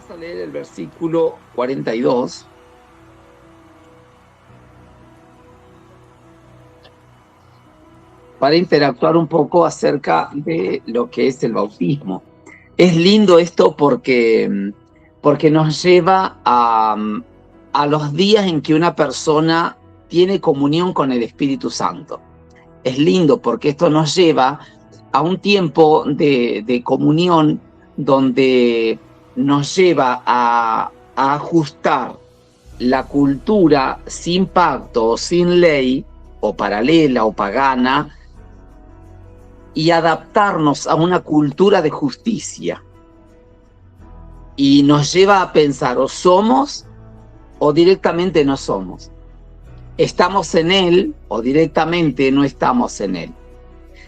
Vamos a leer el versículo 42. Para interactuar un poco acerca de lo que es el bautismo. Es lindo esto porque nos lleva a los días en que una persona tiene comunión con el Espíritu Santo. Es lindo porque esto nos lleva a un tiempo de comunión donde nos lleva a ajustar la cultura sin pacto, sin ley, o paralela o pagana, y adaptarnos a una cultura de justicia. Y nos lleva a pensar, o somos o directamente no somos. Estamos en Él o directamente no estamos en Él.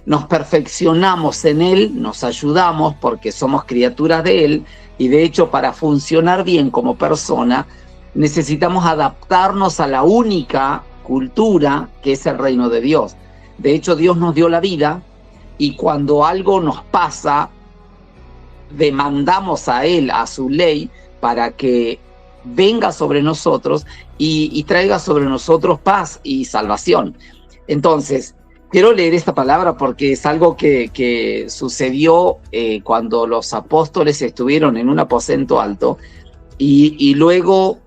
Nos perfeccionamos en Él, nos ayudamos porque somos criaturas de Él, y de hecho para funcionar bien como persona necesitamos adaptarnos a la única cultura que es el reino de Dios. De hecho, Dios nos dio la vida, y cuando algo nos pasa, demandamos a Él, a su ley, para que venga sobre nosotros y traiga sobre nosotros paz y salvación. Entonces, quiero leer esta palabra porque es algo que sucedió cuando los apóstoles estuvieron en un aposento alto, y luego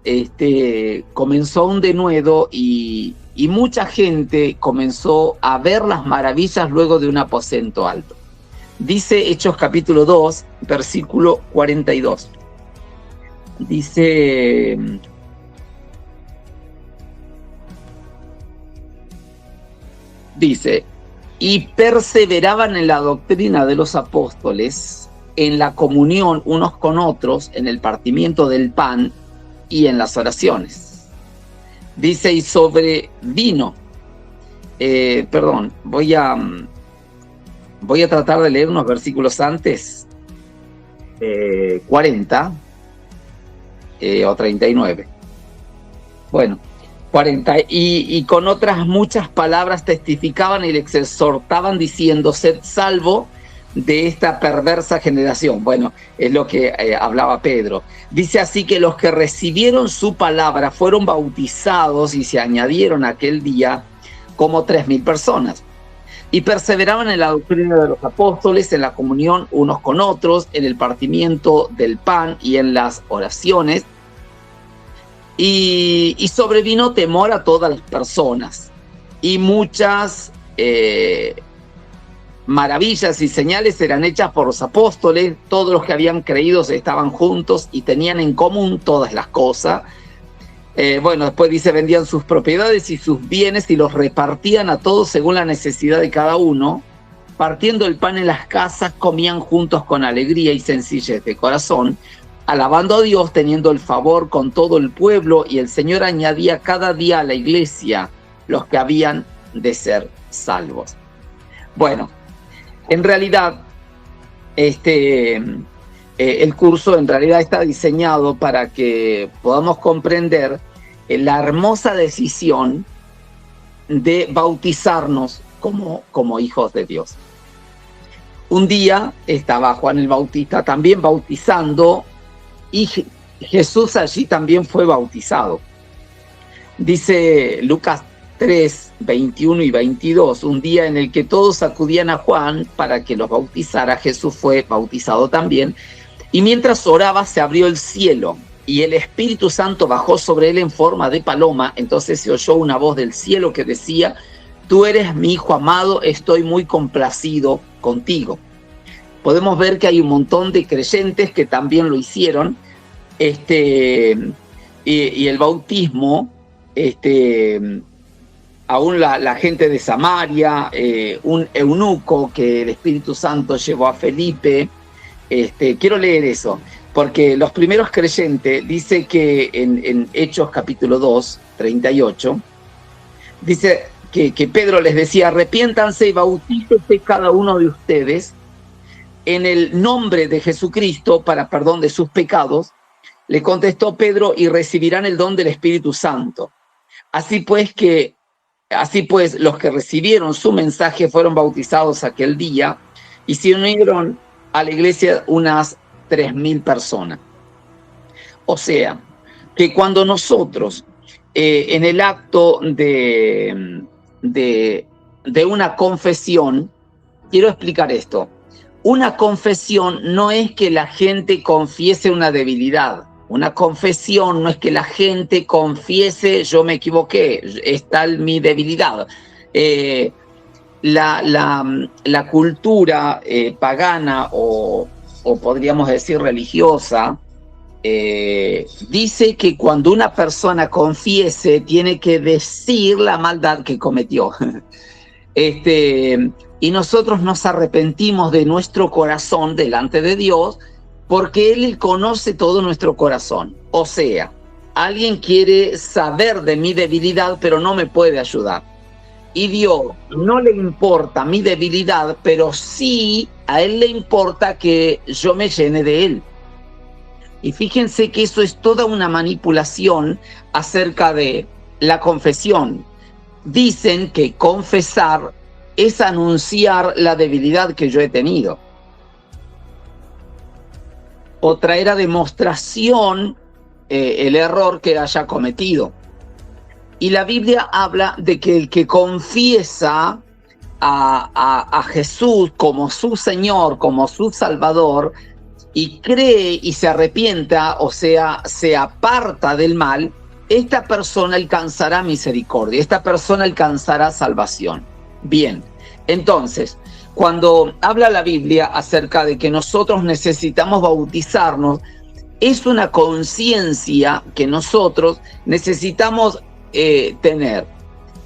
comenzó un denuedo y mucha gente comenzó a ver las maravillas luego de un aposento alto. Dice Hechos capítulo 2, versículo 42. Dice, y perseveraban en la doctrina de los apóstoles, en la comunión unos con otros, en el partimiento del pan y en las oraciones. Dice, y sobrevino, voy a tratar de leer unos versículos antes, 40 o 39. Bueno, 40. Y con otras muchas palabras testificaban y les exhortaban diciendo, sed salvo de esta perversa generación. Bueno, es lo que hablaba Pedro. Dice así que los que recibieron su palabra fueron bautizados y se añadieron aquel día como 3,000 personas. Y perseveraban en la doctrina de los apóstoles, en la comunión unos con otros, en el partimiento del pan y en las oraciones. Y sobrevino temor a todas las personas. Y muchas maravillas y señales eran hechas por los apóstoles. Todos los que habían creído estaban juntos y tenían en común todas las cosas. Después dice, vendían sus propiedades y sus bienes y los repartían a todos según la necesidad de cada uno. Partiendo el pan en las casas, comían juntos con alegría y sencillez de corazón, alabando a Dios, teniendo el favor con todo el pueblo, y el Señor añadía cada día a la iglesia los que habían de ser salvos. Bueno, en realidad, el curso en realidad está diseñado para que podamos comprender la hermosa decisión de bautizarnos como hijos de Dios. Un día estaba Juan el Bautista también bautizando, y Jesús allí también fue bautizado. Dice Lucas 3, 21 y 22, un día en el que todos acudían a Juan para que los bautizara, Jesús fue bautizado también, y mientras oraba se abrió el cielo, y el Espíritu Santo bajó sobre él en forma de paloma. Entonces se oyó una voz del cielo que decía, tú eres mi Hijo amado, estoy muy complacido contigo. Podemos ver que hay un montón de creyentes que también lo hicieron, y el bautismo, aún la gente de Samaria, un eunuco que el Espíritu Santo llevó a Felipe. Quiero leer eso, porque los primeros creyentes, dice que en Hechos capítulo 2, 38, dice que Pedro les decía, arrepiéntanse y bautícense cada uno de ustedes en el nombre de Jesucristo para perdón de sus pecados. Le contestó Pedro, y recibirán el don del Espíritu Santo. Así pues, los que recibieron su mensaje fueron bautizados aquel día, y se unieron a la iglesia unas 3,000 personas. O sea, que cuando nosotros en el acto de una confesión, quiero explicar esto. Una confesión no es que la gente confiese una debilidad. Una confesión no es que la gente confiese, yo me equivoqué, está mi debilidad. La cultura pagana o podríamos decir religiosa, dice que cuando una persona confiese tiene que decir la maldad que cometió. Y nosotros nos arrepentimos de nuestro corazón delante de Dios porque Él conoce todo nuestro corazón. O sea, alguien quiere saber de mi debilidad pero no me puede ayudar. Y Dios no le importa mi debilidad, pero sí a Él le importa que yo me llene de Él. Y fíjense que eso es toda una manipulación acerca de la confesión. Dicen que confesar es anunciar la debilidad que yo he tenido, o traer a demostración el error que haya cometido. Y la Biblia habla de que el que confiesa a Jesús como su Señor, como su Salvador, y cree y se arrepienta, o sea, se aparta del mal, esta persona alcanzará misericordia, esta persona alcanzará salvación. Bien, entonces, cuando habla la Biblia acerca de que nosotros necesitamos bautizarnos, es una conciencia que nosotros necesitamos tener.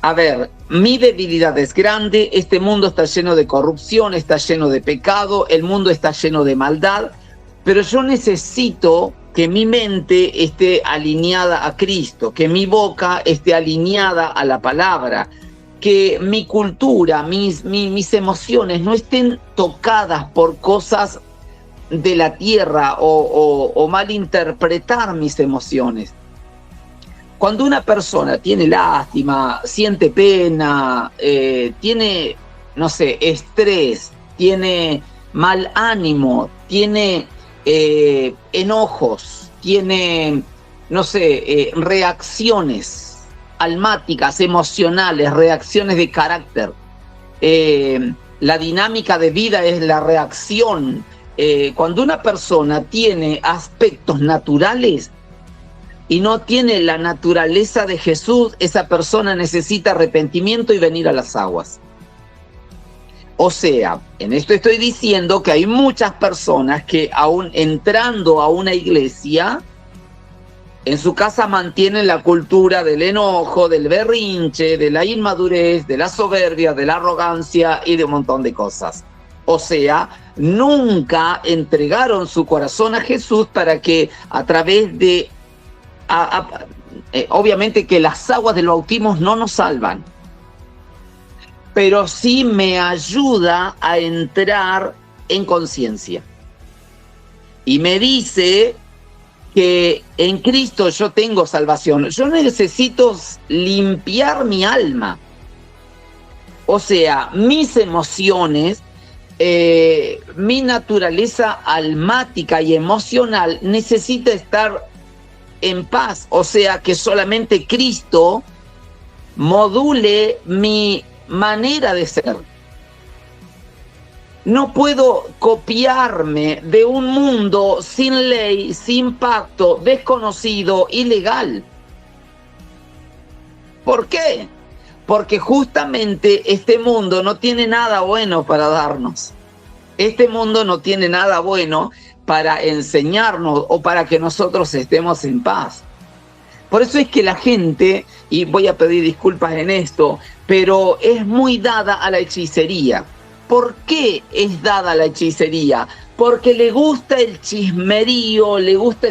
A ver, mi debilidad es grande, este mundo está lleno de corrupción, está lleno de pecado, el mundo está lleno de maldad, pero yo necesito que mi mente esté alineada a Cristo, que mi boca esté alineada a la palabra, que mi cultura, mis emociones no estén tocadas por cosas de la tierra o malinterpretar mis emociones. Cuando una persona tiene lástima, siente pena, tiene, no sé, estrés, tiene mal ánimo, tiene enojos, tiene, no sé, reacciones almáticas, emocionales, reacciones de carácter. La dinámica de vida es la reacción. Cuando una persona tiene aspectos naturales y no tiene la naturaleza de Jesús, esa persona necesita arrepentimiento y venir a las aguas. O sea, en esto estoy diciendo que hay muchas personas que aún entrando a una iglesia, en su casa mantienen la cultura del enojo, del berrinche, de la inmadurez, de la soberbia, de la arrogancia y de un montón de cosas. O sea, nunca entregaron su corazón a Jesús para que a través de... obviamente que las aguas del bautismo no nos salvan, pero sí me ayuda a entrar en conciencia. Y me dice que en Cristo yo tengo salvación. Yo necesito limpiar mi alma. O sea, mis emociones, mi naturaleza almática y emocional necesita estar en paz. O sea, que solamente Cristo module mi manera de ser. No puedo copiarme de un mundo sin ley, sin pacto, desconocido, ilegal. ¿Por qué? Porque justamente este mundo no tiene nada bueno para darnos. Este mundo no tiene nada bueno para enseñarnos o para que nosotros estemos en paz. Por eso es que la gente, y voy a pedir disculpas en esto, pero es muy dada a la hechicería. ¿Por qué es dada la hechicería? Porque le gusta el chismerío, le gusta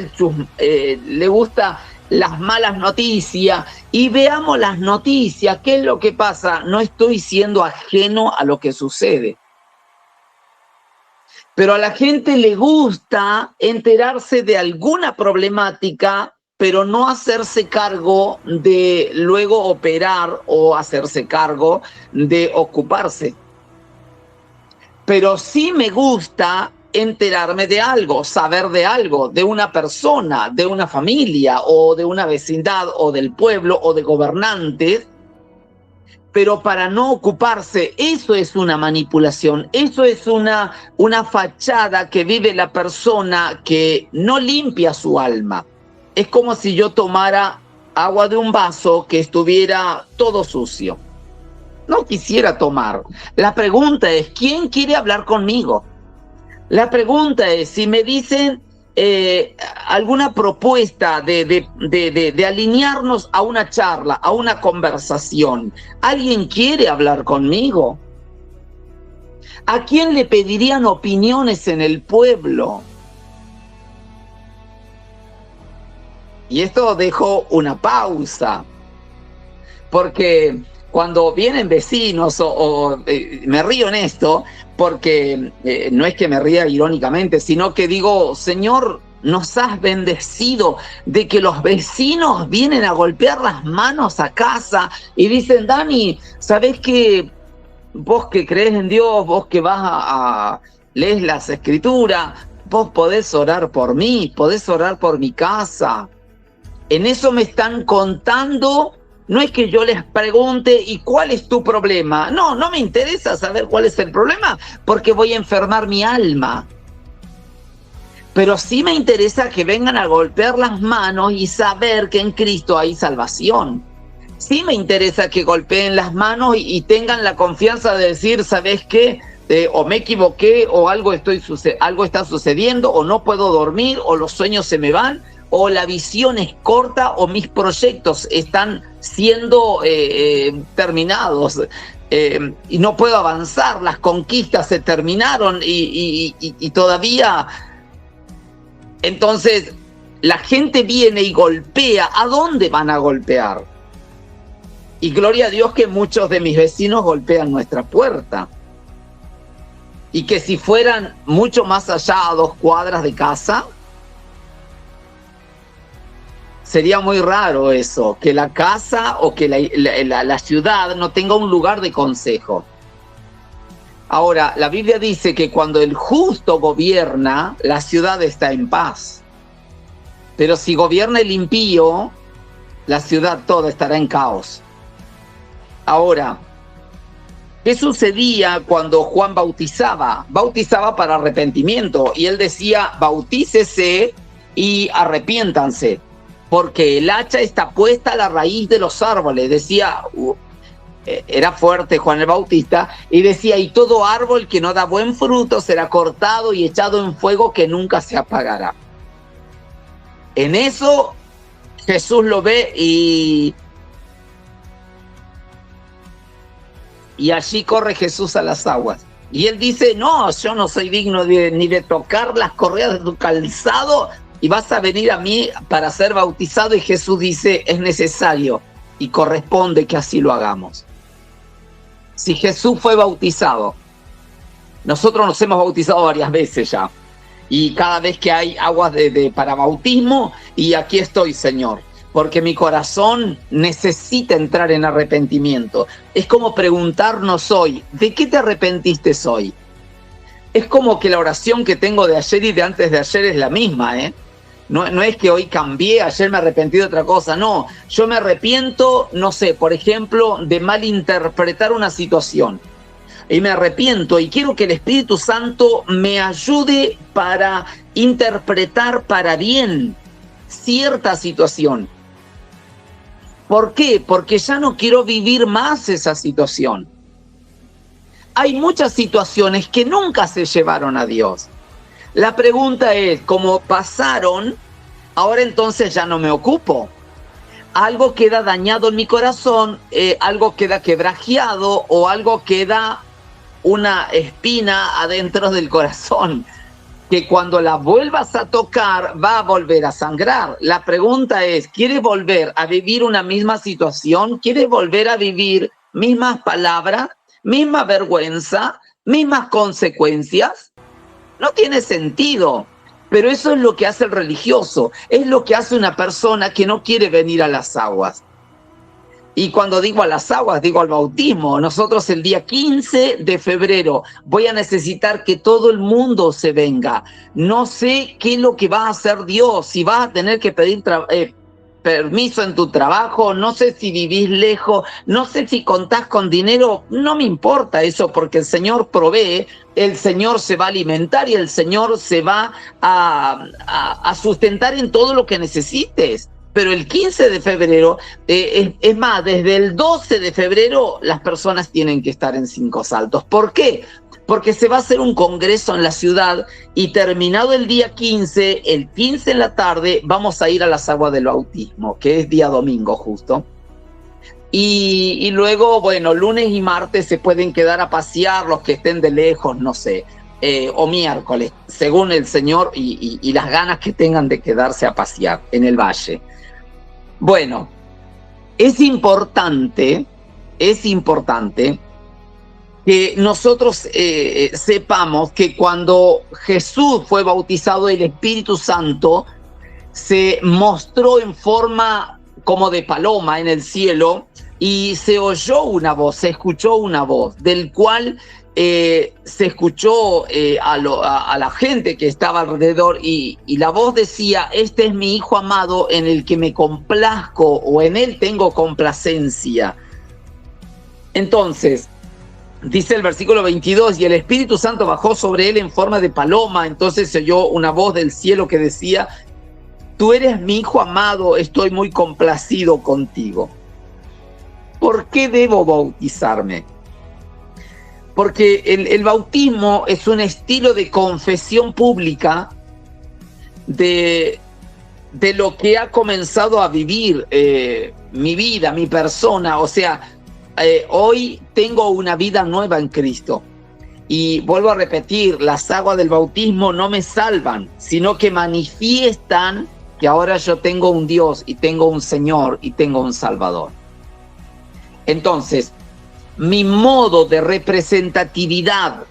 las malas noticias. Y veamos las noticias, ¿qué es lo que pasa? No estoy siendo ajeno a lo que sucede. Pero a la gente le gusta enterarse de alguna problemática, pero no hacerse cargo de luego operar o hacerse cargo de ocuparse. Pero sí me gusta enterarme de algo, saber de algo, de una persona, de una familia o de una vecindad o del pueblo o de gobernantes, pero para no ocuparse. Eso es una manipulación, eso es una fachada que vive la persona que no limpia su alma. Es como si yo tomara agua de un vaso que estuviera todo sucio. No quisiera tomar. La pregunta es, ¿quién quiere hablar conmigo? La pregunta es, si me dicen alguna propuesta de alinearnos a una charla, a una conversación, ¿alguien quiere hablar conmigo? ¿A quién le pedirían opiniones en el pueblo? Y esto dejó una pausa, porque cuando vienen vecinos, me río en esto, porque no es que me ría irónicamente, sino que digo, Señor, nos has bendecido de que los vecinos vienen a golpear las manos a casa y dicen, Dani, ¿sabés qué? Vos que crees en Dios, vos que vas lees las escrituras, vos podés orar por mí, podés orar por mi casa. En eso me están contando. No es que yo les pregunte, ¿y cuál es tu problema? No, no me interesa saber cuál es el problema, porque voy a enfermar mi alma. Pero sí me interesa que vengan a golpear las manos y saber que en Cristo hay salvación. Sí me interesa que golpeen las manos y tengan la confianza de decir, ¿sabes qué? O me equivoqué, o algo está sucediendo, o no puedo dormir, o los sueños se me van, o la visión es corta, o mis proyectos están siendo terminados y no puedo avanzar, las conquistas se terminaron y todavía. Entonces la gente viene y golpea. ¿A dónde van a golpear? Y gloria a Dios que muchos de mis vecinos golpean nuestra puerta. Y que si fueran mucho más allá, a 2 cuadras de casa, sería muy raro eso, que la casa o que la ciudad no tenga un lugar de consejo. Ahora, la Biblia dice que cuando el justo gobierna, la ciudad está en paz. Pero si gobierna el impío, la ciudad toda estará en caos. Ahora, ¿qué sucedía cuando Juan bautizaba? Bautizaba para arrepentimiento y él decía, bautícese y arrepiéntanse, porque el hacha está puesta a la raíz de los árboles. Decía, era fuerte Juan el Bautista, y decía, y todo árbol que no da buen fruto será cortado y echado en fuego que nunca se apagará. En eso Jesús lo ve y allí corre Jesús a las aguas. Y él dice, no, yo no soy digno ni de tocar las correas de tu calzado, y vas a venir a mí para ser bautizado. Y Jesús dice, es necesario y corresponde que así lo hagamos. Si Jesús fue bautizado, nosotros nos hemos bautizado varias veces ya, y cada vez que hay aguas para bautismo, y aquí estoy, Señor, porque mi corazón necesita entrar en arrepentimiento. Es como preguntarnos hoy, ¿de qué te arrepentiste hoy? Es como que la oración que tengo de ayer y de antes de ayer es la misma, ¿eh? No es que hoy cambié, ayer me arrepentí de otra cosa, no. Yo me arrepiento, no sé, por ejemplo, de malinterpretar una situación. Y me arrepiento y quiero que el Espíritu Santo me ayude para interpretar para bien cierta situación. ¿Por qué? Porque ya no quiero vivir más esa situación. Hay muchas situaciones que nunca se llevaron a Dios. La pregunta es, como pasaron, ahora entonces ya no me ocupo. Algo queda dañado en mi corazón, algo queda quebrajeado o algo queda una espina adentro del corazón, que cuando la vuelvas a tocar va a volver a sangrar. La pregunta es, ¿quieres volver a vivir una misma situación? ¿Quieres volver a vivir mismas palabras, misma vergüenza, mismas consecuencias? No tiene sentido, pero eso es lo que hace el religioso, es lo que hace una persona que no quiere venir a las aguas. Y cuando digo a las aguas, digo al bautismo. Nosotros el día 15 de febrero voy a necesitar que todo el mundo se venga. No sé qué es lo que va a hacer Dios, si vas a tener que pedir permiso en tu trabajo, no sé si vivís lejos, no sé si contás con dinero, no me importa eso porque el Señor provee, el Señor se va a alimentar y el Señor se va a sustentar en todo lo que necesites. Pero el 15 de febrero, es más, desde el 12 de febrero las personas tienen que estar en Cinco Saltos. ¿Por qué? Porque se va a hacer un congreso en la ciudad y terminado el día 15, el 15 en la tarde, vamos a ir a las aguas del bautismo, que es día domingo justo. Y luego, bueno, lunes y martes se pueden quedar a pasear los que estén de lejos, no sé, o miércoles, según el Señor y las ganas que tengan de quedarse a pasear en el valle. Bueno, es importante que nosotros sepamos que cuando Jesús fue bautizado, el Espíritu Santo se mostró en forma como de paloma en el cielo y se oyó una voz, se escuchó una voz, del cual se escuchó a la gente que estaba alrededor y la voz decía: este es mi Hijo amado en el que me complazco, o en él tengo complacencia. Entonces, dice el versículo 22, y el Espíritu Santo bajó sobre él en forma de paloma. Entonces se oyó una voz del cielo que decía: tú eres mi Hijo amado, estoy muy complacido contigo. ¿Por qué debo bautizarme? Porque el bautismo es un estilo de confesión pública de lo que ha comenzado a vivir mi vida, mi persona. O sea, hoy tengo una vida nueva en Cristo. Y vuelvo a repetir, las aguas del bautismo no me salvan, sino que manifiestan que ahora yo tengo un Dios y tengo un Señor y tengo un Salvador. Entonces, mi modo de representatividad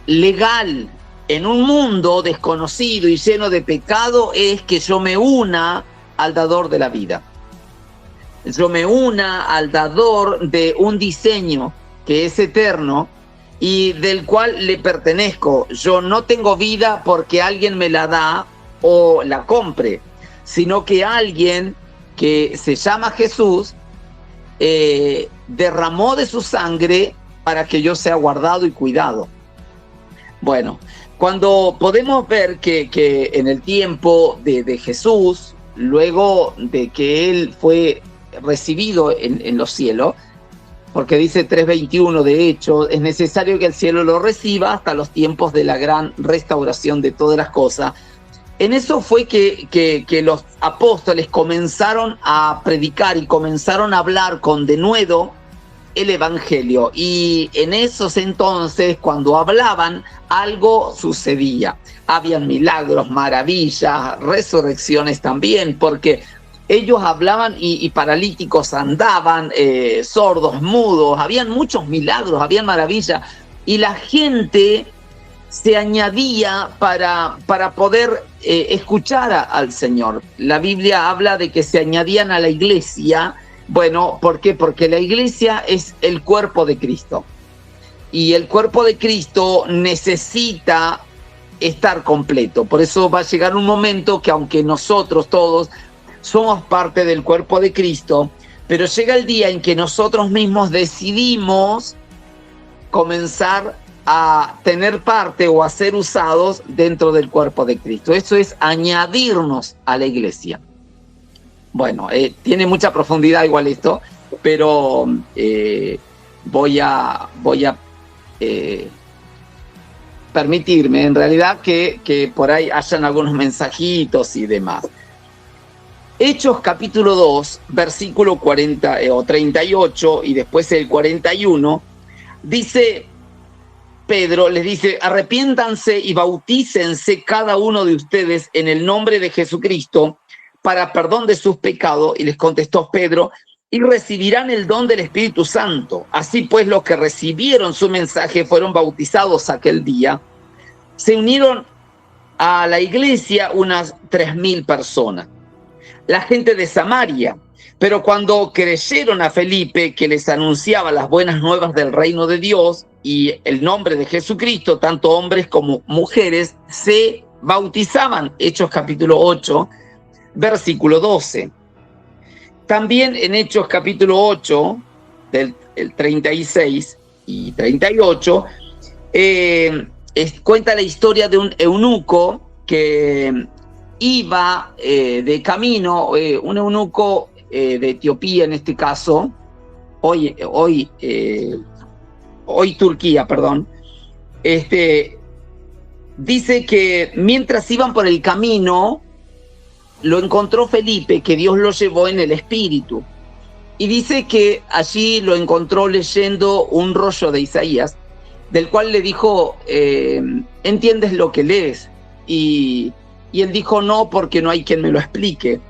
legal en un mundo desconocido y lleno de pecado es que yo me una al dador de la vida. Yo me una al dador de un diseño que es eterno y del cual le pertenezco. Yo no tengo vida porque alguien me la da o la compre, sino que alguien que se llama Jesús derramó de su sangre para que yo sea guardado y cuidado. Bueno, cuando podemos ver que en el tiempo de Jesús, luego de que él fue recibido en los cielos, porque dice 3:21, de hecho, es necesario que el cielo lo reciba hasta los tiempos de la gran restauración de todas las cosas. En eso fue que los apóstoles comenzaron a predicar y comenzaron a hablar con denuedo el evangelio. Y en esos entonces, cuando hablaban, algo sucedía. Habían milagros, maravillas, resurrecciones también, porque ellos hablaban y paralíticos andaban, sordos, mudos, habían muchos milagros, habían maravillas. Y la gente se añadía para poder escuchar al Señor. La Biblia habla de que se añadían a la iglesia. Bueno, ¿por qué? Porque la iglesia es el cuerpo de Cristo. Y el cuerpo de Cristo necesita estar completo. Por eso va a llegar un momento que, aunque nosotros todos somos parte del cuerpo de Cristo, pero llega el día en que nosotros mismos decidimos comenzar a tener parte o a ser usados dentro del cuerpo de Cristo. Eso es añadirnos a la iglesia. Bueno, tiene mucha profundidad igual esto, pero voy a permitirme en realidad que por ahí hayan algunos mensajitos y demás. Hechos capítulo 2, versículo 40 o 38 y después el 41, dice Pedro, les dice: arrepiéntanse y bautícense cada uno de ustedes en el nombre de Jesucristo para perdón de sus pecados. Y les contestó Pedro: y recibirán el don del Espíritu Santo. Así pues, los que recibieron su mensaje fueron bautizados aquel día. Se unieron a la iglesia unas 3,000 personas. La gente de Samaria Pero cuando creyeron a Felipe, que les anunciaba las buenas nuevas del reino de Dios y el nombre de Jesucristo, tanto hombres como mujeres se bautizaban. Hechos capítulo 8, versículo 12. También en Hechos capítulo 8, del 36 y 38, cuenta la historia de un eunuco que iba de camino, un eunuco de Etiopía en este caso, hoy Turquía, perdón. Dice que mientras iban por el camino, lo encontró Felipe, que Dios lo llevó en el espíritu. Y dice que allí lo encontró leyendo un rollo de Isaías, del cual le dijo, ¿entiendes lo que lees? Y él dijo, no, porque no hay quien me lo explique.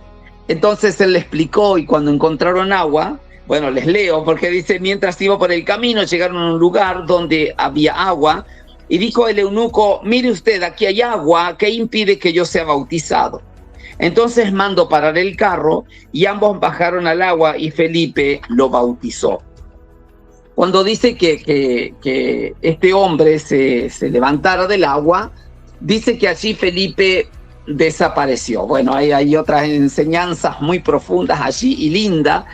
Entonces él le explicó, y cuando encontraron agua, bueno, les leo, porque dice, mientras iba por el camino, llegaron a un lugar donde había agua, y dijo el eunuco, mire usted, aquí hay agua, ¿qué impide que yo sea bautizado? Entonces mandó parar el carro, y ambos bajaron al agua, y Felipe lo bautizó. Cuando dice que este hombre se levantara del agua, dice que allí Felipe desapareció. Bueno, hay otras enseñanzas muy profundas allí y lindas.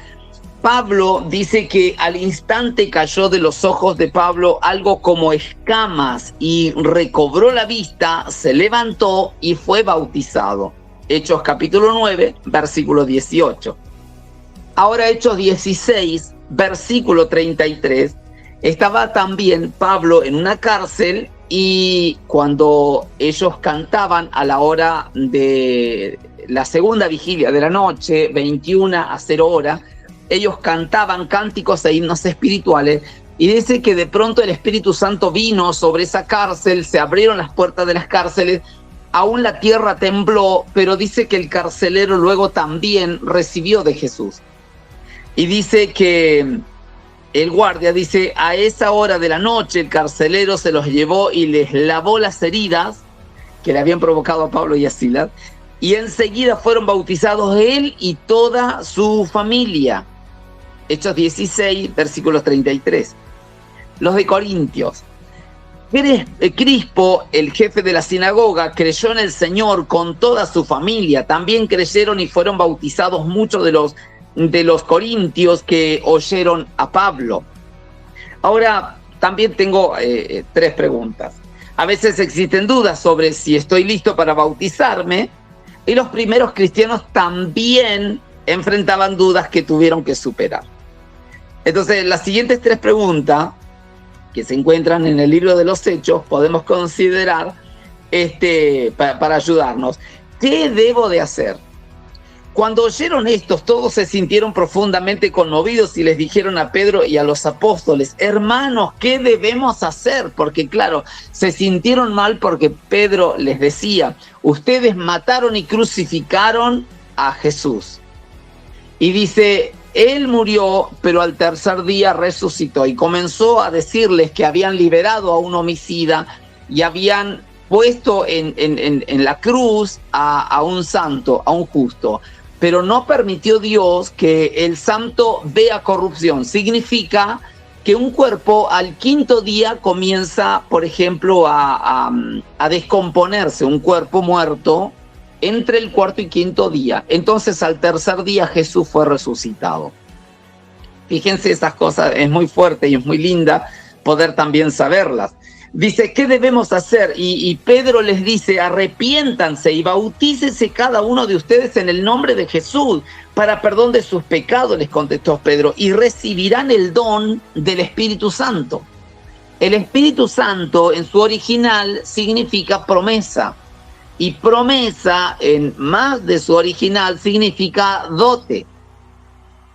Pablo dice que al instante cayó de los ojos de Pablo algo como escamas y recobró la vista, se levantó y fue bautizado. Hechos capítulo 9, versículo 18. Ahora Hechos 16, versículo 33, estaba también Pablo en una cárcel, y cuando ellos cantaban a la hora de la segunda vigilia de la noche, 21 a 0 hora, ellos cantaban cánticos e himnos espirituales, y dice que de pronto el Espíritu Santo vino sobre esa cárcel, se abrieron las puertas de las cárceles, aún la tierra tembló, pero dice que el carcelero luego también recibió de Jesús. Y dice que el guardia dice, a esa hora de la noche el carcelero se los llevó y les lavó las heridas que le habían provocado a Pablo y a Silas, y enseguida fueron bautizados él y toda su familia. Hechos 16, versículos 33. Los de Corintios. Crispo, el jefe de la sinagoga, creyó en el Señor con toda su familia. También creyeron y fueron bautizados muchos de los corintios que oyeron a Pablo. Ahora, también tengo 3 preguntas. A veces existen dudas sobre si estoy listo para bautizarme, y los primeros cristianos también enfrentaban dudas que tuvieron que superar. Entonces, las siguientes 3 preguntas que se encuentran en el libro de los Hechos podemos considerar para ayudarnos. ¿Qué debo de hacer? Cuando oyeron estos, todos se sintieron profundamente conmovidos y les dijeron a Pedro y a los apóstoles, hermanos, ¿qué debemos hacer? Porque claro, se sintieron mal porque Pedro les decía, ustedes mataron y crucificaron a Jesús. Y dice, él murió, pero al tercer día resucitó, y comenzó a decirles que habían liberado a un homicida y habían puesto en la cruz a un santo, a un justo. Pero no permitió Dios que el santo vea corrupción. Significa que un cuerpo al 5.º día comienza, por ejemplo, a descomponerse, un cuerpo muerto, entre el 4.º y 5.º día. Entonces al tercer día Jesús fue resucitado. Fíjense, esas cosas es muy fuerte y es muy linda poder también saberlas. Dice, ¿qué debemos hacer? Y Pedro les dice, arrepiéntanse y bautícese cada uno de ustedes en el nombre de Jesús para perdón de sus pecados, les contestó Pedro, y recibirán el don del Espíritu Santo. El Espíritu Santo en su original significa promesa, y promesa en más de su original significa dote.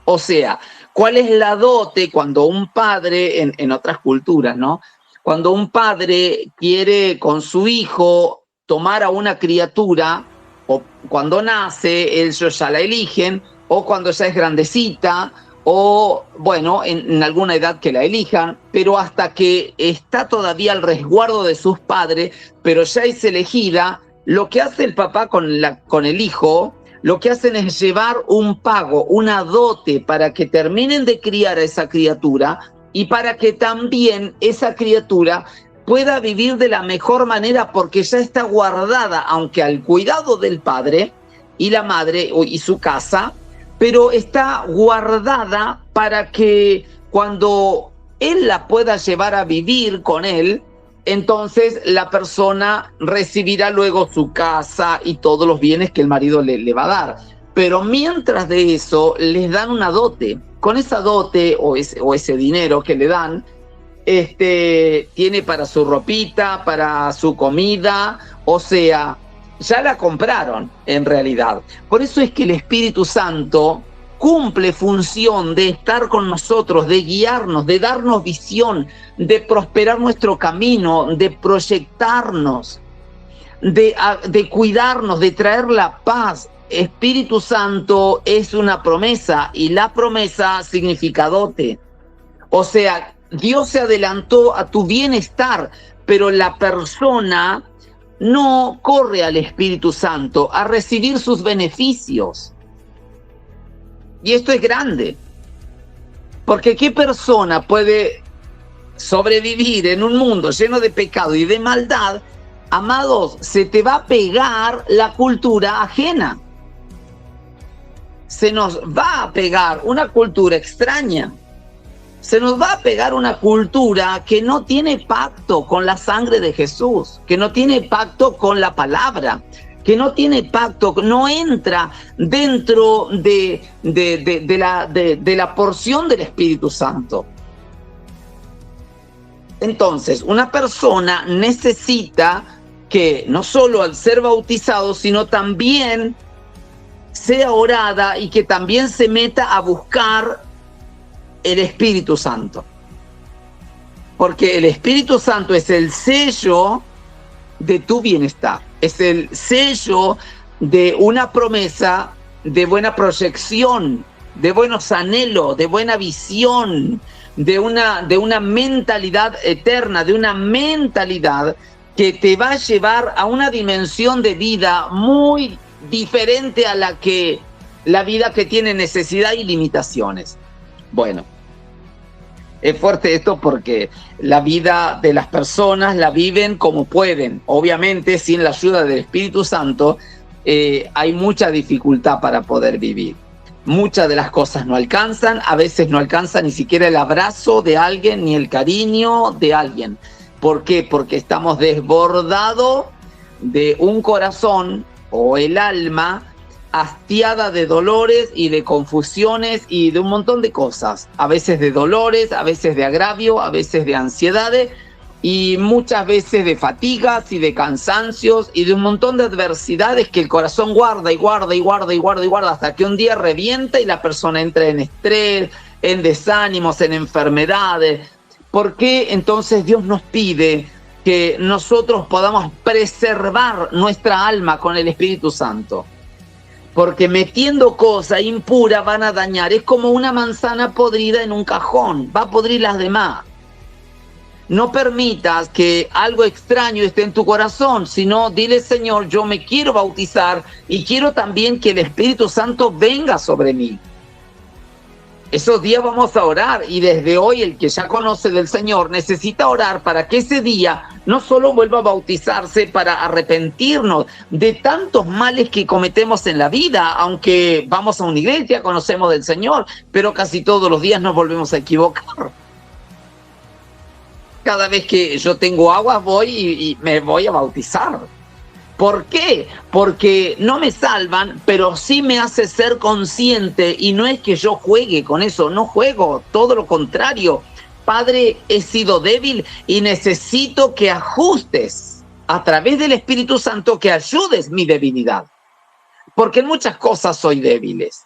O sea, ¿cuál es la dote cuando un padre, en otras culturas, ¿no? Cuando un padre quiere con su hijo tomar a una criatura, o cuando nace, ellos ya la eligen, o cuando ya es grandecita, o bueno, en alguna edad que la elijan, pero hasta que está todavía al resguardo de sus padres, pero ya es elegida, lo que hace el papá con el hijo, lo que hacen es llevar un pago, una dote para que terminen de criar a esa criatura y para que también esa criatura pueda vivir de la mejor manera porque ya está guardada, aunque al cuidado del padre y la madre y su casa, pero está guardada para que cuando él la pueda llevar a vivir con él, entonces la persona recibirá luego su casa y todos los bienes que el marido le va a dar. Pero mientras de eso, les dan una dote. Con esa dote o ese dinero que le dan, tiene para su ropita, para su comida, o sea, ya la compraron en realidad. Por eso es que el Espíritu Santo cumple función de estar con nosotros, de guiarnos, de darnos visión, de prosperar nuestro camino, de proyectarnos, de cuidarnos, de traer la paz. Espíritu Santo es una promesa y la promesa significa dote. O sea, Dios se adelantó a tu bienestar, pero la persona no corre al Espíritu Santo a recibir sus beneficios. Y esto es grande, porque ¿qué persona puede sobrevivir en un mundo lleno de pecado y de maldad? Amados, se te va a pegar la cultura ajena. Se nos va a pegar una cultura extraña. Se nos va a pegar una cultura que no tiene pacto con la sangre de Jesús, que no tiene pacto con la palabra, que no tiene pacto, no entra dentro de la porción del Espíritu Santo. Entonces, una persona necesita que no solo al ser bautizado, sino también sea orada y que también se meta a buscar el Espíritu Santo. Porque el Espíritu Santo es el sello de tu bienestar. Es el sello de una promesa, de buena proyección, de buenos anhelos, de buena visión, de una mentalidad eterna, de una mentalidad que te va a llevar a una dimensión de vida muy diferente a la vida que tiene necesidad y limitaciones. Bueno, es fuerte esto porque la vida de las personas la viven como pueden. Obviamente, sin la ayuda del Espíritu Santo, hay mucha dificultad para poder vivir. Muchas de las cosas no alcanzan, a veces no alcanza ni siquiera el abrazo de alguien, ni el cariño de alguien. ¿Por qué? Porque estamos desbordados de un corazón o el alma hastiada de dolores y de confusiones y de un montón de cosas, a veces de dolores, a veces de agravio, a veces de ansiedades y muchas veces de fatigas y de cansancios y de un montón de adversidades que el corazón guarda y guarda y guarda y guarda y guarda hasta que un día revienta y la persona entra en estrés, en desánimos, en enfermedades. ¿Por qué entonces Dios nos pide que nosotros podamos preservar nuestra alma con el Espíritu Santo? Porque metiendo cosas impuras van a dañar. Es como una manzana podrida en un cajón, va a podrir las demás. No permitas que algo extraño esté en tu corazón, sino dile: Señor, yo me quiero bautizar y quiero también que el Espíritu Santo venga sobre mí. Esos días vamos a orar y desde hoy el que ya conoce del Señor necesita orar para que ese día no solo vuelva a bautizarse para arrepentirnos de tantos males que cometemos en la vida, aunque vamos a una iglesia, conocemos del Señor, pero casi todos los días nos volvemos a equivocar. Cada vez que yo tengo agua voy y me voy a bautizar. ¿Por qué? Porque no me salvan, pero sí me hace ser consciente, y no es que yo juegue con eso, no juego, todo lo contrario. Padre, he sido débil y necesito que ajustes a través del Espíritu Santo, que ayudes mi debilidad, porque en muchas cosas soy débiles.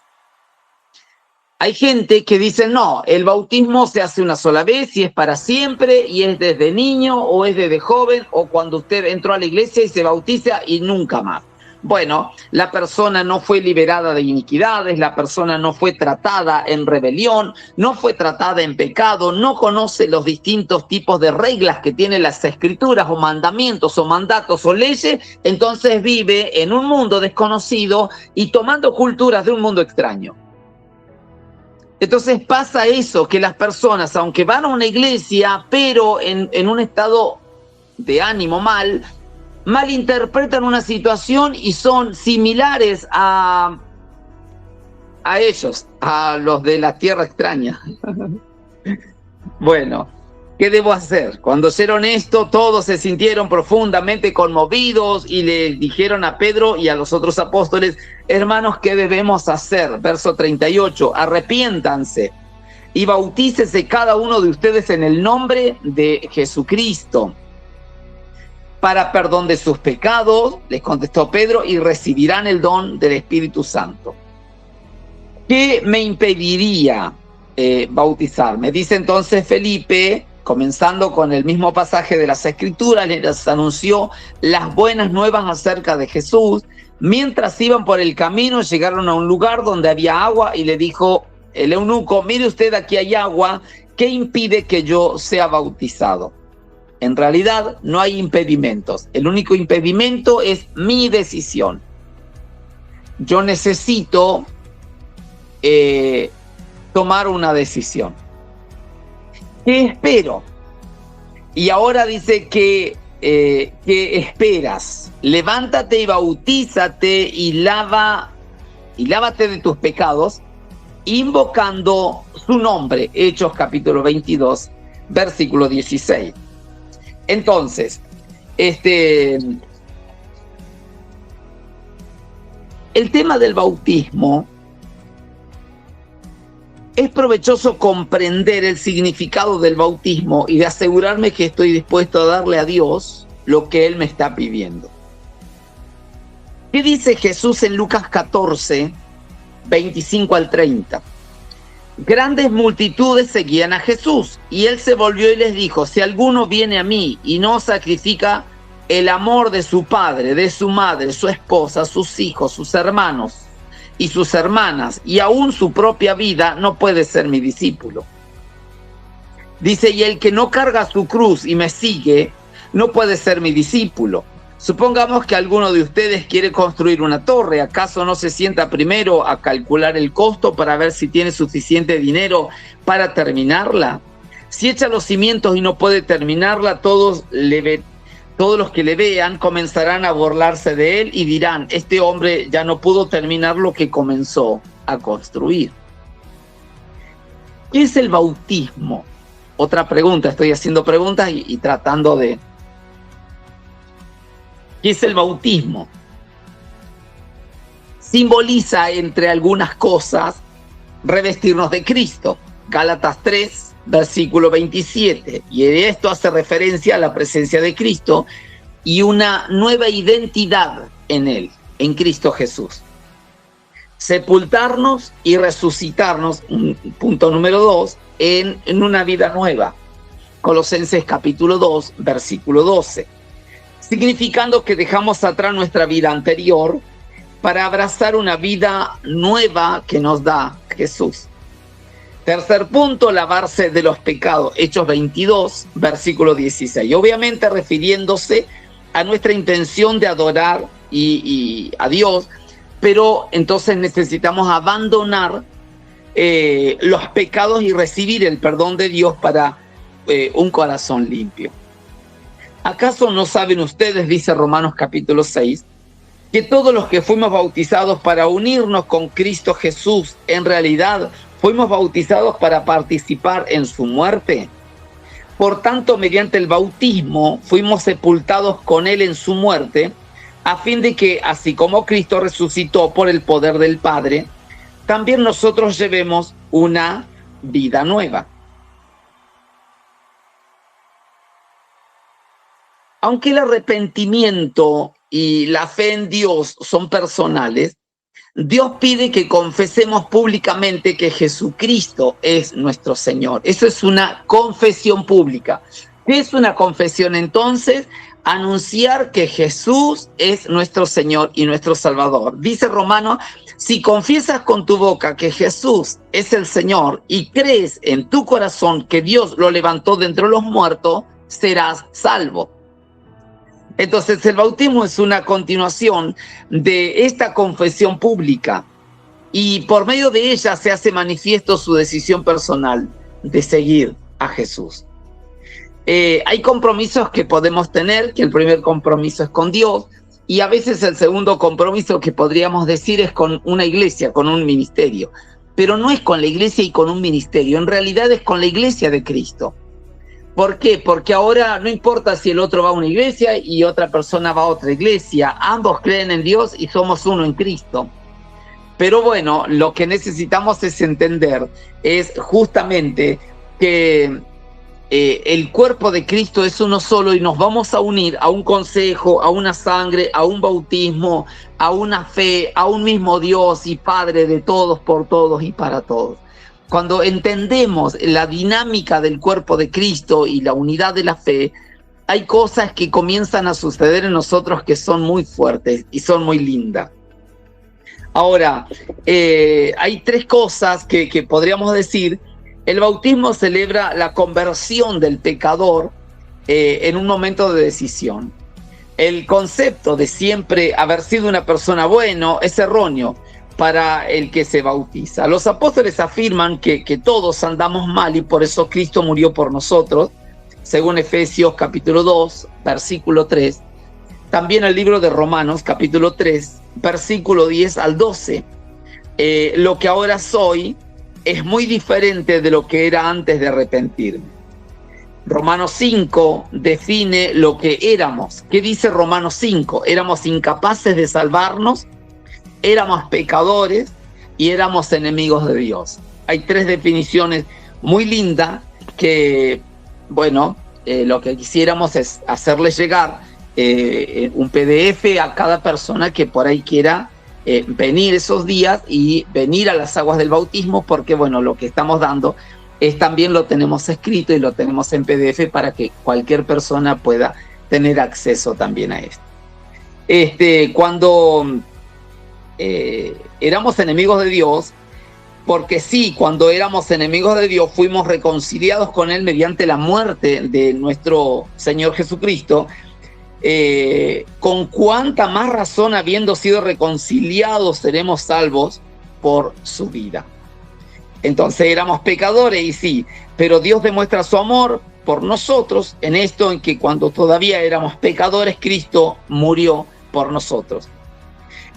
Hay gente que dice: no, el bautismo se hace una sola vez y es para siempre, y es desde niño o es desde joven o cuando usted entró a la iglesia y se bautiza y nunca más. Bueno, la persona no fue liberada de iniquidades, la persona no fue tratada en rebelión, no fue tratada en pecado, no conoce los distintos tipos de reglas que tienen las escrituras o mandamientos o mandatos o leyes, entonces vive en un mundo desconocido y tomando culturas de un mundo extraño. Entonces pasa eso, que las personas, aunque van a una iglesia, pero en un estado de ánimo malinterpretan una situación y son similares a ellos, a los de la tierra extraña. Bueno, ¿qué debo hacer? Cuando oyeron esto, todos se sintieron profundamente conmovidos y le dijeron a Pedro y a los otros apóstoles: hermanos, ¿qué debemos hacer? Verso 38, arrepiéntanse y bautícese cada uno de ustedes en el nombre de Jesucristo para perdón de sus pecados, les contestó Pedro, y recibirán el don del Espíritu Santo. ¿Qué me impediría bautizarme? Dice entonces Felipe, comenzando con el mismo pasaje de las Escrituras, les anunció las buenas nuevas acerca de Jesús. Mientras iban por el camino, llegaron a un lugar donde había agua y le dijo el eunuco: mire usted, aquí hay agua, ¿qué impide que yo sea bautizado? En realidad no hay impedimentos. El único impedimento es mi decisión. Yo necesito tomar una decisión. ¿Qué espero? Y ahora dice que ¿qué esperas? Levántate y bautízate y lávate de tus pecados, invocando su nombre. Hechos capítulo 22, versículo 16. Entonces, el tema del bautismo, es provechoso comprender el significado del bautismo y de asegurarme que estoy dispuesto a darle a Dios lo que Él me está pidiendo. ¿Qué dice Jesús en Lucas 14, 25 al 30? Grandes multitudes seguían a Jesús, y Él se volvió y les dijo: si alguno viene a mí y no sacrifica el amor de su padre, de su madre, su esposa, sus hijos, sus hermanos y sus hermanas, y aún su propia vida, no puede ser mi discípulo. Dice: y el que no carga su cruz y me sigue, no puede ser mi discípulo. Supongamos que alguno de ustedes quiere construir una torre. ¿Acaso no se sienta primero a calcular el costo para ver si tiene suficiente dinero para terminarla? Si echa los cimientos y no puede terminarla, todos los que le vean comenzarán a burlarse de él y dirán: este hombre ya no pudo terminar lo que comenzó a construir. ¿Qué es el bautismo? Otra pregunta, estoy haciendo preguntas y tratando de... ¿Qué es el bautismo? Simboliza, entre algunas cosas, revestirnos de Cristo. Gálatas 3, versículo 27. Y esto hace referencia a la presencia de Cristo y una nueva identidad en Él, en Cristo Jesús. Sepultarnos y resucitarnos, punto número 2, en una vida nueva. Colosenses capítulo 2, versículo 12. Significando que dejamos atrás nuestra vida anterior para abrazar una vida nueva que nos da Jesús. Tercer punto, lavarse de los pecados. Hechos 22, versículo 16. Obviamente refiriéndose a nuestra intención de adorar a Dios, pero entonces necesitamos abandonar los pecados y recibir el perdón de Dios para un corazón limpio. ¿Acaso no saben ustedes, dice Romanos capítulo 6, que todos los que fuimos bautizados para unirnos con Cristo Jesús, en realidad fuimos bautizados para participar en su muerte? Por tanto, mediante el bautismo fuimos sepultados con Él en su muerte, a fin de que, así como Cristo resucitó por el poder del Padre, también nosotros llevemos una vida nueva. Aunque el arrepentimiento y la fe en Dios son personales, Dios pide que confesemos públicamente que Jesucristo es nuestro Señor. Eso es una confesión pública. ¿Qué es una confesión entonces? anunciar que Jesús es nuestro Señor y nuestro Salvador. Dice Romanos, si confiesas con tu boca que Jesús es el Señor y crees en tu corazón que Dios lo levantó de entre los muertos, serás salvo. Entonces el bautismo es una continuación de esta confesión pública y por medio de ella se hace manifiesto su decisión personal de seguir a Jesús. Hay compromisos que podemos tener, que el primer compromiso es con Dios, y a veces el segundo compromiso que podríamos decir es con una iglesia, con un ministerio. Pero no es con la iglesia y con un ministerio, en realidad es con la iglesia de Cristo. ¿Por qué? Porque ahora no importa si el otro va a una iglesia y otra persona va a otra iglesia, ambos creen en Dios y somos uno en Cristo. Pero bueno, lo que necesitamos es entender, es justamente que el cuerpo de Cristo es uno solo y nos vamos a unir a un consejo, a una sangre, a un bautismo, a una fe, a un mismo Dios y Padre de todos, por todos y para todos. Cuando entendemos la dinámica del cuerpo de Cristo y la unidad de la fe, hay cosas que comienzan a suceder en nosotros que son muy fuertes y son muy lindas. Ahora, hay tres cosas que podríamos decir. El bautismo celebra la conversión del pecador en un momento de decisión. El concepto de siempre haber sido una persona buena es erróneo para el que se bautiza. Los apóstoles afirman que todos andamos mal y por eso Cristo murió por nosotros, según Efesios capítulo 2, versículo 3. También el libro de Romanos capítulo 3, versículo 10 al 12. Lo que ahora soy es muy diferente de lo que era antes de arrepentirme. Romanos 5 define lo que éramos. ¿Qué dice Romanos 5? Éramos incapaces de salvarnos, éramos pecadores y éramos enemigos de Dios. Hay tres definiciones muy lindas que, bueno, lo que quisiéramos es hacerles llegar un PDF a cada persona que por ahí quiera venir esos días y venir a las aguas del bautismo, porque bueno, lo que estamos dando es también lo tenemos escrito y lo tenemos en PDF para que cualquier persona pueda tener acceso también a esto. Cuando éramos enemigos de Dios, porque sí, cuando éramos enemigos de Dios fuimos reconciliados con Él mediante la muerte de nuestro Señor Jesucristo. Con cuánta más razón, habiendo sido reconciliados, seremos salvos por su vida. Entonces éramos pecadores y sí, pero Dios demuestra su amor por nosotros en esto, en que cuando todavía éramos pecadores, Cristo murió por nosotros.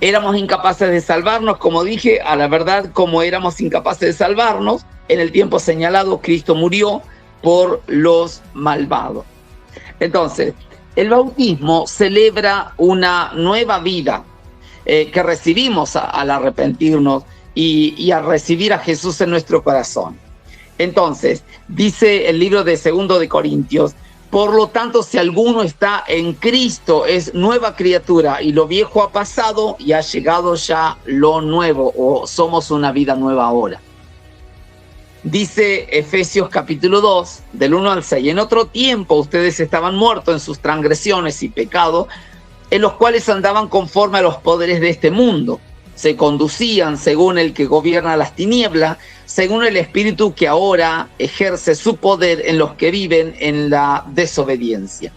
Éramos incapaces de salvarnos, como dije, a la verdad, como éramos incapaces de salvarnos, en el tiempo señalado Cristo murió por los malvados. Entonces, el bautismo celebra una nueva vida que recibimos al arrepentirnos y a recibir a Jesús en nuestro corazón. Entonces, dice el libro de 2 de Corintios, por lo tanto, si alguno está en Cristo, es nueva criatura y lo viejo ha pasado y ha llegado ya lo nuevo, o somos una vida nueva ahora. Dice Efesios capítulo 2, del 1 al 6, en otro tiempo ustedes estaban muertos en sus transgresiones y pecados, en los cuales andaban conforme a los poderes de este mundo. Se conducían según el que gobierna las tinieblas, según el espíritu que ahora ejerce su poder en los que viven en la desobediencia.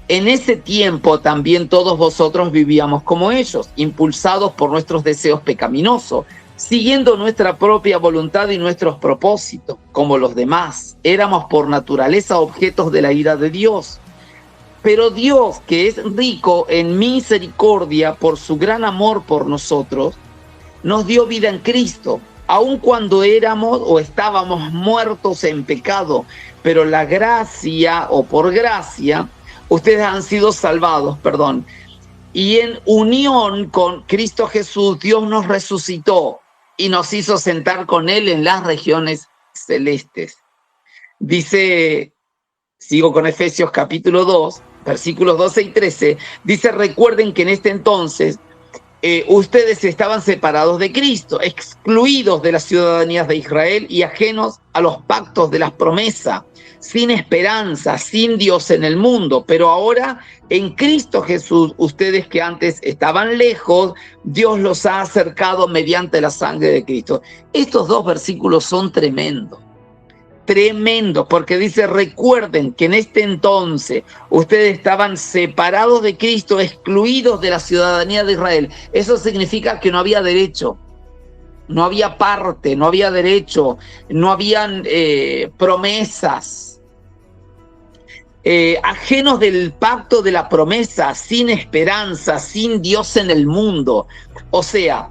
En ese tiempo también todos vosotros vivíamos como ellos, impulsados por nuestros deseos pecaminosos, siguiendo nuestra propia voluntad y nuestros propósitos. Como los demás, éramos por naturaleza objetos de la ira de Dios. Pero Dios, que es rico en misericordia por su gran amor por nosotros, nos dio vida en Cristo, aun cuando éramos o estábamos muertos en pecado. Pero la gracia, o por gracia, ustedes han sido salvados, y en unión con Cristo Jesús, Dios nos resucitó y nos hizo sentar con Él en las regiones celestes. Dice, sigo con Efesios capítulo 2, versículos 12 y 13, dice, recuerden que en este entonces ustedes estaban separados de Cristo, excluidos de las ciudadanías de Israel y ajenos a los pactos de las promesas, sin esperanza, sin Dios en el mundo. Pero ahora en Cristo Jesús, ustedes que antes estaban lejos, Dios los ha acercado mediante la sangre de Cristo. Estos dos versículos son tremendos. Tremendo, porque dice: recuerden que en este entonces ustedes estaban separados de Cristo, excluidos de la ciudadanía de Israel. Eso significa que no había derecho, no había parte, no había derecho, no habían promesas, ajenos del pacto de la promesa, sin esperanza, sin Dios en el mundo. O sea,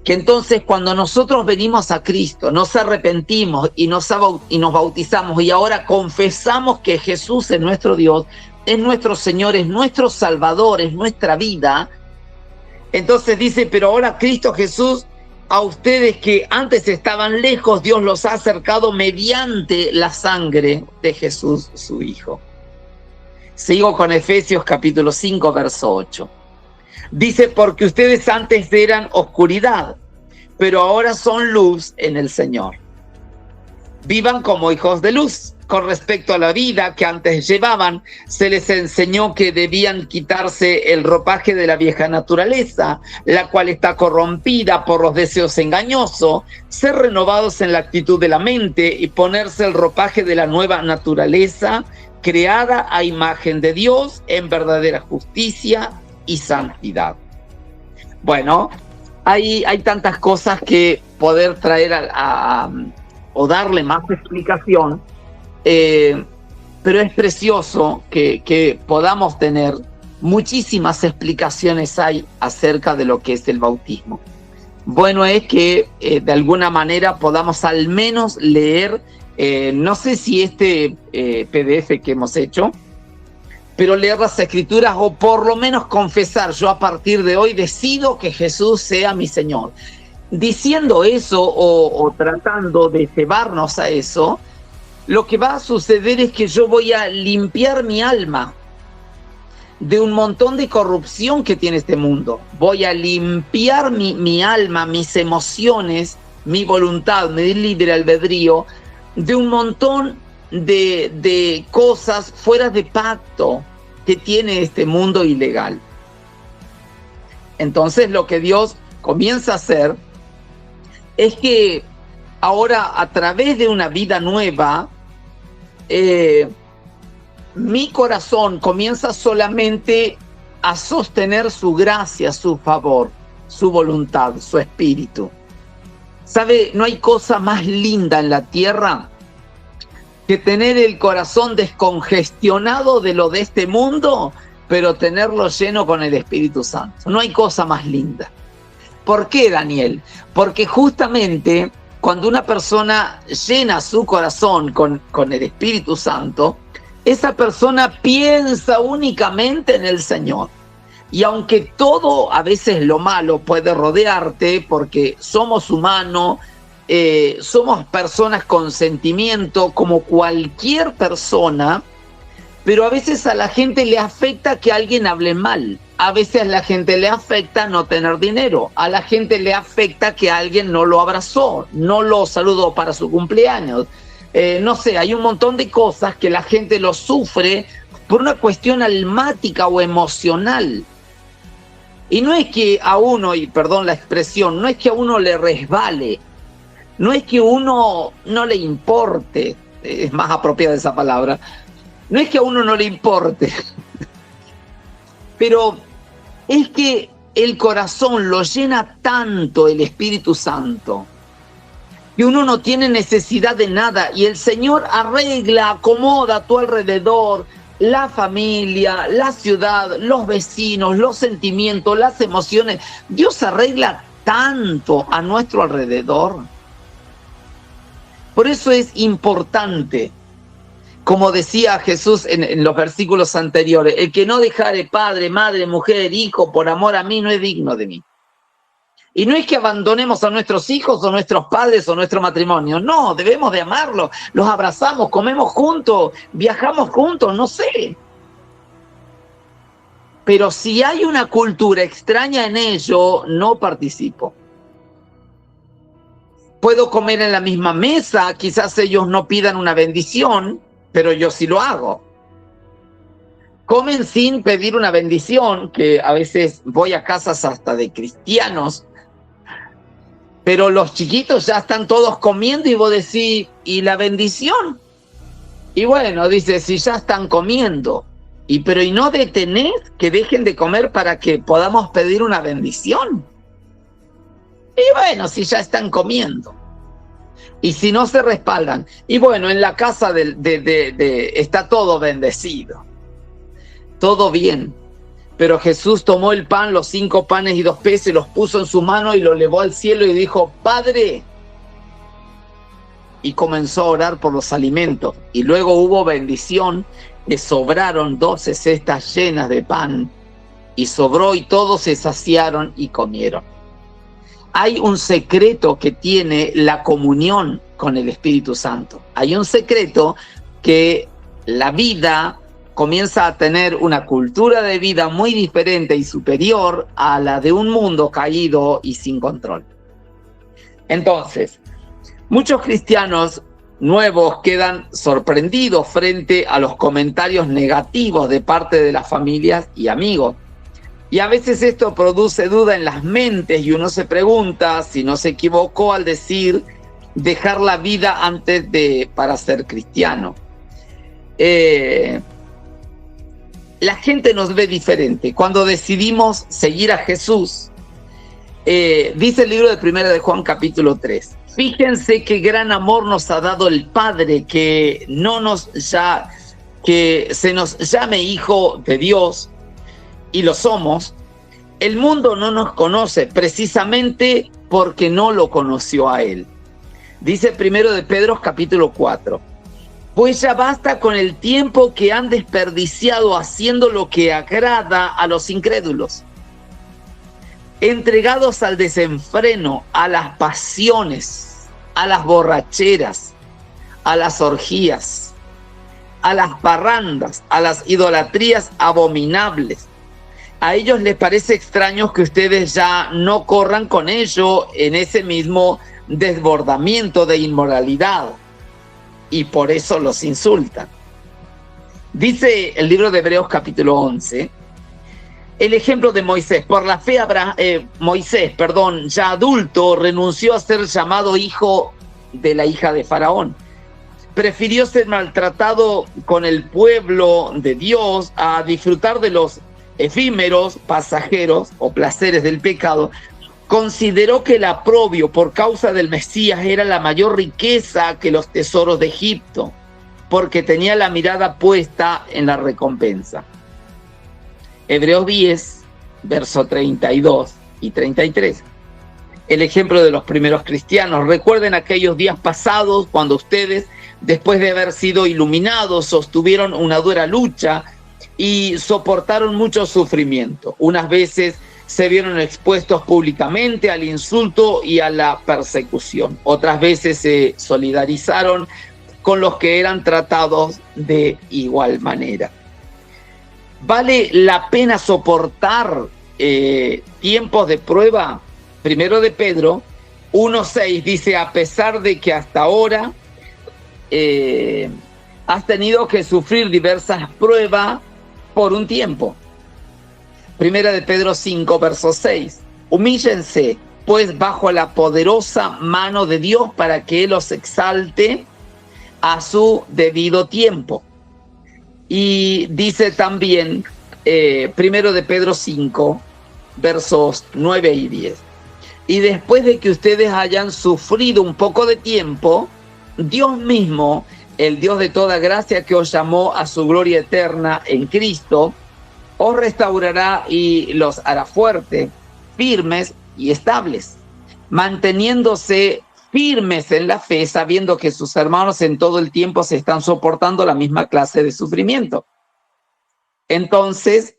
que entonces cuando nosotros venimos a Cristo, nos arrepentimos y nos bautizamos y ahora confesamos que Jesús es nuestro Dios, es nuestro Señor, es nuestro Salvador, es nuestra vida, entonces dice: pero ahora Cristo Jesús, a ustedes que antes estaban lejos, Dios los ha acercado mediante la sangre de Jesús, su Hijo. Sigo con Efesios capítulo 5, verso 8. Dice: porque ustedes antes eran oscuridad, pero ahora son luz en el Señor. Vivan como hijos de luz. Con respecto a la vida que antes llevaban, se les enseñó que debían quitarse el ropaje de la vieja naturaleza, la cual está corrompida por los deseos engañosos, ser renovados en la actitud de la mente y ponerse el ropaje de la nueva naturaleza, creada a imagen de Dios en verdadera justicia y santidad. Bueno, hay tantas cosas que poder traer o darle más explicación, pero es precioso que podamos tener muchísimas explicaciones hay acerca de lo que es el bautismo. Bueno es que de alguna manera podamos al menos leer, no sé si este PDF que hemos hecho, pero leer las Escrituras o por lo menos confesar: yo a partir de hoy decido que Jesús sea mi Señor. Diciendo eso o tratando de llevarnos a eso, lo que va a suceder es que yo voy a limpiar mi alma de un montón de corrupción que tiene este mundo. Voy a limpiar mi alma, mis emociones, mi voluntad, mi libre albedrío, de un montón de cosas fuera de pacto que tiene este mundo ilegal. Entonces lo que Dios comienza a hacer es que ahora, a través de una vida nueva, mi corazón comienza solamente a sostener su gracia, su favor, su voluntad, su espíritu. ¿Sabe? No hay cosa más linda en la tierra que tener el corazón descongestionado de lo de este mundo, pero tenerlo lleno con el Espíritu Santo. No hay cosa más linda. ¿Por qué, Daniel? Porque justamente cuando una persona llena su corazón con el Espíritu Santo, esa persona piensa únicamente en el Señor. Y aunque todo, a veces lo malo puede rodearte, porque somos humanos, somos personas con sentimiento como cualquier persona, pero a veces a la gente le afecta que alguien hable mal. A veces a la gente le afecta no tener dinero. A la gente le afecta que alguien no lo abrazó, no lo saludó para su cumpleaños. No sé, hay un montón de cosas que la gente lo sufre por una cuestión almática o emocional. Y no es que a uno, y perdón la expresión, no es que a uno le resbale, no es que a uno no le importe, es más apropiada esa palabra, no es que a uno no le importe, pero es que el corazón lo llena tanto el Espíritu Santo que uno no tiene necesidad de nada y el Señor arregla, acomoda a tu alrededor la familia, la ciudad, los vecinos, los sentimientos, las emociones. Dios arregla tanto a nuestro alrededor. Por eso es importante, como decía Jesús en los versículos anteriores: el que no dejare padre, madre, mujer, hijo, por amor a mí, no es digno de mí. Y no es que abandonemos a nuestros hijos o nuestros padres o nuestro matrimonio. No, debemos de amarlos. Los abrazamos, comemos juntos, viajamos juntos, no sé. pero si hay una cultura extraña en ello, no participo. Puedo comer en la misma mesa, quizás ellos no pidan una bendición, pero yo sí lo hago. Comen sin pedir una bendición, que a veces voy a casas hasta de cristianos, pero los chiquitos ya están todos comiendo y vos decís, ¿y la bendición? Y bueno, dice, si ya están comiendo, pero ¿y no detenés que dejen de comer para que podamos pedir una bendición? Y bueno, si ya están comiendo. Y si no se respaldan. Y bueno, en la casa está todo bendecido. Todo bien. Pero Jesús tomó el pan, los 5 panes y 2 peces, los puso en su mano y lo elevó al cielo y dijo, Padre. Y comenzó a orar por los alimentos. Y luego hubo bendición, que sobraron 12 cestas llenas de pan. Y sobró y todos se saciaron y comieron. Hay un secreto que tiene la comunión con el Espíritu Santo. Hay un secreto que la vida comienza a tener una cultura de vida muy diferente y superior a la de un mundo caído y sin control. Entonces, muchos cristianos nuevos quedan sorprendidos frente a los comentarios negativos de parte de las familias y amigos. Y a veces esto produce duda en las mentes y uno se pregunta si no se equivocó al decir dejar la vida para ser cristiano. La gente nos ve diferente. Cuando decidimos seguir a Jesús, dice el libro de Primera de Juan capítulo 3. Fíjense qué gran amor nos ha dado el Padre, que se nos llame hijo de Dios, y lo somos. El mundo no nos conoce precisamente porque no lo conoció a él. Dice primero de Pedro capítulo 4. Pues ya basta con el tiempo que han desperdiciado haciendo lo que agrada a los incrédulos, entregados al desenfreno, a las pasiones, a las borracheras, a las orgías, a las parrandas, a las idolatrías abominables. A ellos les parece extraño que ustedes ya no corran con ello en ese mismo desbordamiento de inmoralidad, y por eso los insultan. Dice el libro de Hebreos capítulo 11, el ejemplo de Moisés. Por la fe Moisés, ya adulto, renunció a ser llamado hijo de la hija de Faraón. Prefirió ser maltratado con el pueblo de Dios a disfrutar de los efímeros, pasajeros o placeres del pecado. Consideró que el aprobio por causa del Mesías era la mayor riqueza que los tesoros de Egipto, porque tenía la mirada puesta en la recompensa. Hebreos 10, verso 32 y 33. El ejemplo de los primeros cristianos. Recuerden aquellos días pasados cuando ustedes, después de haber sido iluminados, sostuvieron una dura lucha y soportaron mucho sufrimiento. Unas veces se vieron expuestos públicamente al insulto y a la persecución. Otras veces se solidarizaron con los que eran tratados de igual manera. ¿Vale la pena soportar tiempos de prueba? Primero de Pedro 1:6 dice, a pesar de que hasta ahora has tenido que sufrir diversas pruebas por un tiempo. Primera de Pedro 5, verso 6. Humíllense, pues, bajo la poderosa mano de Dios para que Él los exalte a su debido tiempo. Y dice también, primero de Pedro 5, versos 9 y 10. Y después de que ustedes hayan sufrido un poco de tiempo, Dios mismo, el Dios de toda gracia que os llamó a su gloria eterna en Cristo, os restaurará y los hará fuertes, firmes y estables, manteniéndose firmes en la fe, sabiendo que sus hermanos en todo el tiempo se están soportando la misma clase de sufrimiento. Entonces,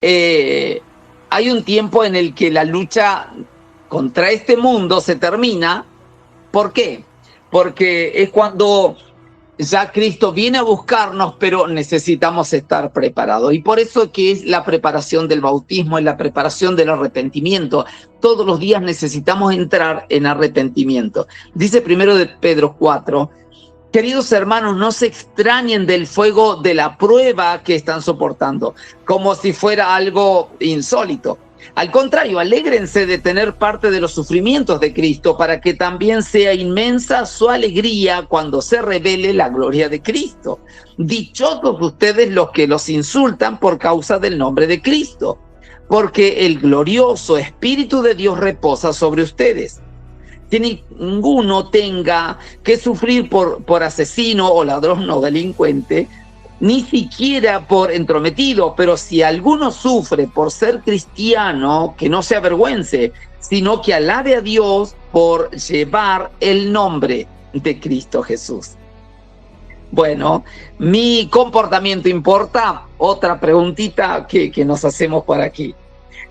hay un tiempo en el que la lucha contra este mundo se termina. ¿Por qué? Porque es cuando Ya Cristo viene a buscarnos, pero necesitamos estar preparados. Y por eso que es la preparación del bautismo, es la preparación del arrepentimiento. Todos los días necesitamos entrar en arrepentimiento. Dice primero de Pedro 4, queridos hermanos, no se extrañen del fuego de la prueba que están soportando, como si fuera algo insólito. Al contrario, alégrense de tener parte de los sufrimientos de Cristo para que también sea inmensa su alegría cuando se revele la gloria de Cristo. Dichosos ustedes los que los insultan por causa del nombre de Cristo, porque el glorioso Espíritu de Dios reposa sobre ustedes. Que ninguno tenga que sufrir por asesino o ladrón o delincuente, ni siquiera por entrometido, pero si alguno sufre por ser cristiano, que no se avergüence, sino que alabe a Dios por llevar el nombre de Cristo Jesús. Bueno, ¿mi comportamiento importa? Otra preguntita que nos hacemos por aquí.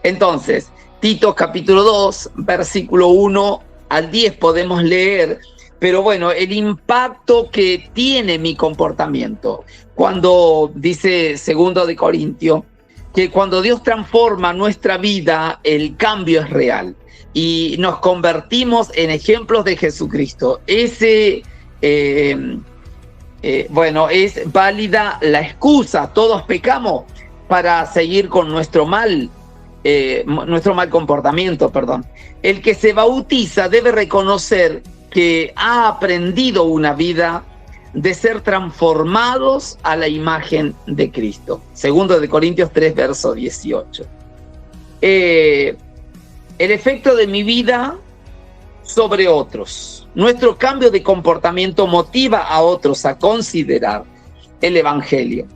Entonces, Tito capítulo 2, versículo 1 al 10 podemos leer, pero bueno, el impacto que tiene mi comportamiento. Cuando dice 2 de Corintios, que cuando Dios transforma nuestra vida, el cambio es real y nos convertimos en ejemplos de Jesucristo. Bueno, es válida la excusa, todos pecamos, para seguir con nuestro mal comportamiento, perdón. El que se bautiza debe reconocer que ha aprendido una vida de ser transformados a la imagen de Cristo. 2 de Corintios 3, verso 18. El efecto de mi vida sobre otros. Nuestro cambio de comportamiento motiva a otros a considerar el Evangelio.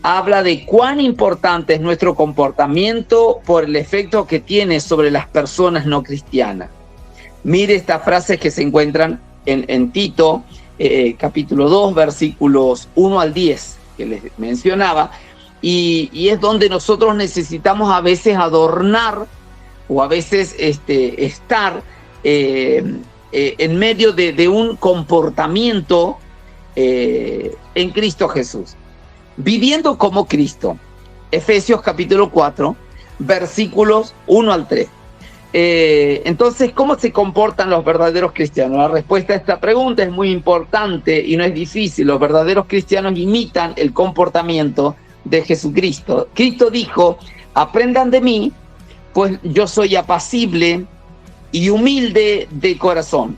Habla de cuán importante es nuestro comportamiento por el efecto que tiene sobre las personas no cristianas. Mire estas frases que se encuentran en Tito, capítulo 2, versículos 1 al 10, que les mencionaba, y es donde nosotros necesitamos a veces adornar o a veces estar en medio de un comportamiento en Cristo Jesús. Viviendo como Cristo. Efesios capítulo 4, versículos 1 al 3. Entonces, ¿cómo se comportan los verdaderos cristianos? La respuesta a esta pregunta es muy importante y no es difícil. Los verdaderos cristianos imitan el comportamiento de Jesucristo. Cristo dijo, aprendan de mí, pues yo soy apacible y humilde de corazón.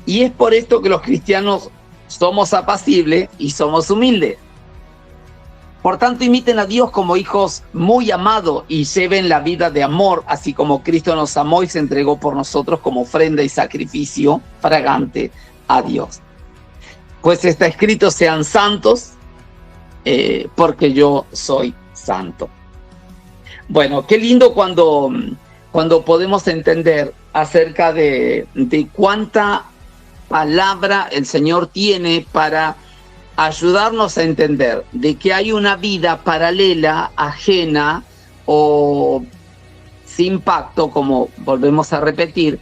Y es por esto que los cristianos somos apacibles y somos humildes. Por tanto, imiten a Dios como hijos muy amados y lleven la vida de amor, así como Cristo nos amó y se entregó por nosotros como ofrenda y sacrificio fragante a Dios. Pues está escrito, sean santos, porque yo soy santo. Bueno, qué lindo cuando podemos entender acerca de cuánta palabra el Señor tiene para ayudarnos a entender de que hay una vida paralela, ajena o sin pacto, como volvemos a repetir,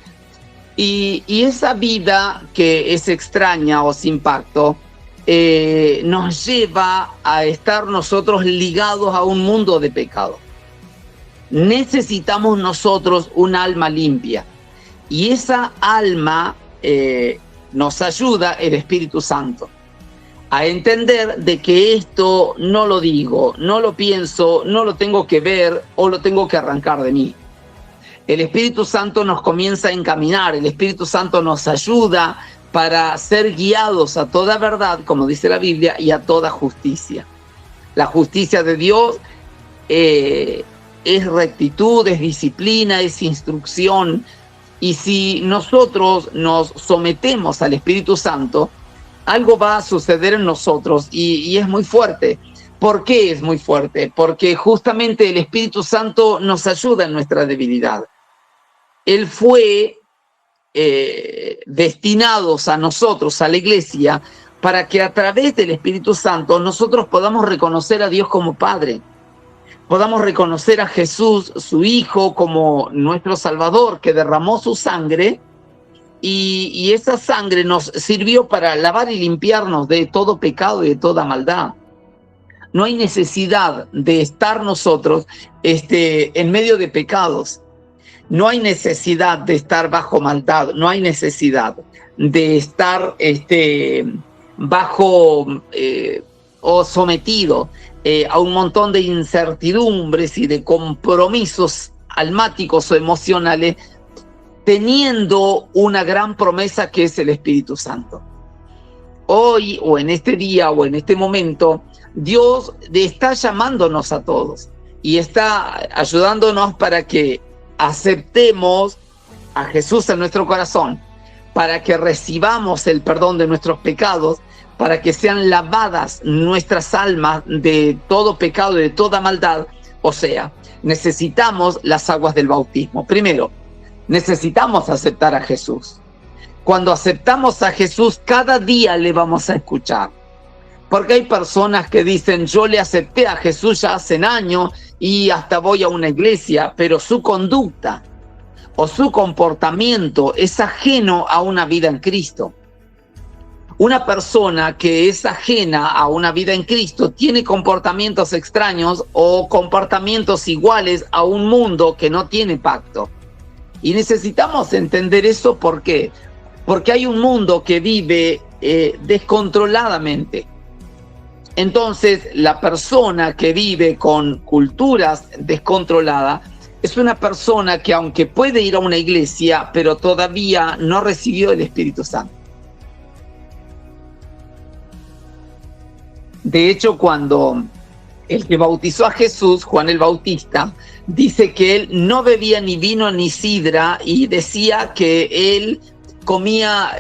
y esa vida que es extraña o sin pacto nos lleva a estar nosotros ligados a un mundo de pecado. Necesitamos nosotros un alma limpia, y esa alma nos ayuda el Espíritu Santo a entender de que esto no lo digo, no lo pienso, no lo tengo que ver o lo tengo que arrancar de mí. El Espíritu Santo nos comienza a encaminar, el Espíritu Santo nos ayuda para ser guiados a toda verdad, como dice la Biblia, y a toda justicia. La justicia de Dios es rectitud, es disciplina, es instrucción, y si nosotros nos sometemos al Espíritu Santo, algo va a suceder en nosotros y es muy fuerte. ¿Por qué es muy fuerte? Porque justamente el Espíritu Santo nos ayuda en nuestra debilidad. Él fue destinados a nosotros, a la iglesia, para que a través del Espíritu Santo nosotros podamos reconocer a Dios como Padre, podamos reconocer a Jesús, su Hijo, como nuestro Salvador, que derramó su sangre y esa sangre nos sirvió para lavar y limpiarnos de todo pecado y de toda maldad. No hay necesidad de estar nosotros en medio de pecados. No hay necesidad de estar bajo maldad. No hay necesidad de estar bajo o sometido a un montón de incertidumbres y de compromisos almáticos o emocionales, teniendo una gran promesa que es el Espíritu Santo. Hoy, o en este día, o en este momento, Dios está llamándonos a todos y está ayudándonos para que aceptemos a Jesús en nuestro corazón, para que recibamos el perdón de nuestros pecados, para que sean lavadas nuestras almas de todo pecado y de toda maldad. O sea, necesitamos las aguas del bautismo. Primero, necesitamos aceptar a Jesús. Cuando aceptamos a Jesús, cada día le vamos a escuchar. Porque hay personas que dicen, yo le acepté a Jesús ya hace años y hasta voy a una iglesia, pero su conducta o su comportamiento es ajeno a una vida en Cristo. Una persona que es ajena a una vida en Cristo tiene comportamientos extraños o comportamientos iguales a un mundo que no tiene pacto. Y necesitamos entender eso. ¿Por qué? Porque hay un mundo que vive descontroladamente. Entonces, la persona que vive con culturas descontroladas es una persona que, aunque puede ir a una iglesia, pero todavía no recibió el Espíritu Santo. De hecho, cuando el que bautizó a Jesús, Juan el Bautista, dice que él no bebía ni vino ni sidra y decía que él comía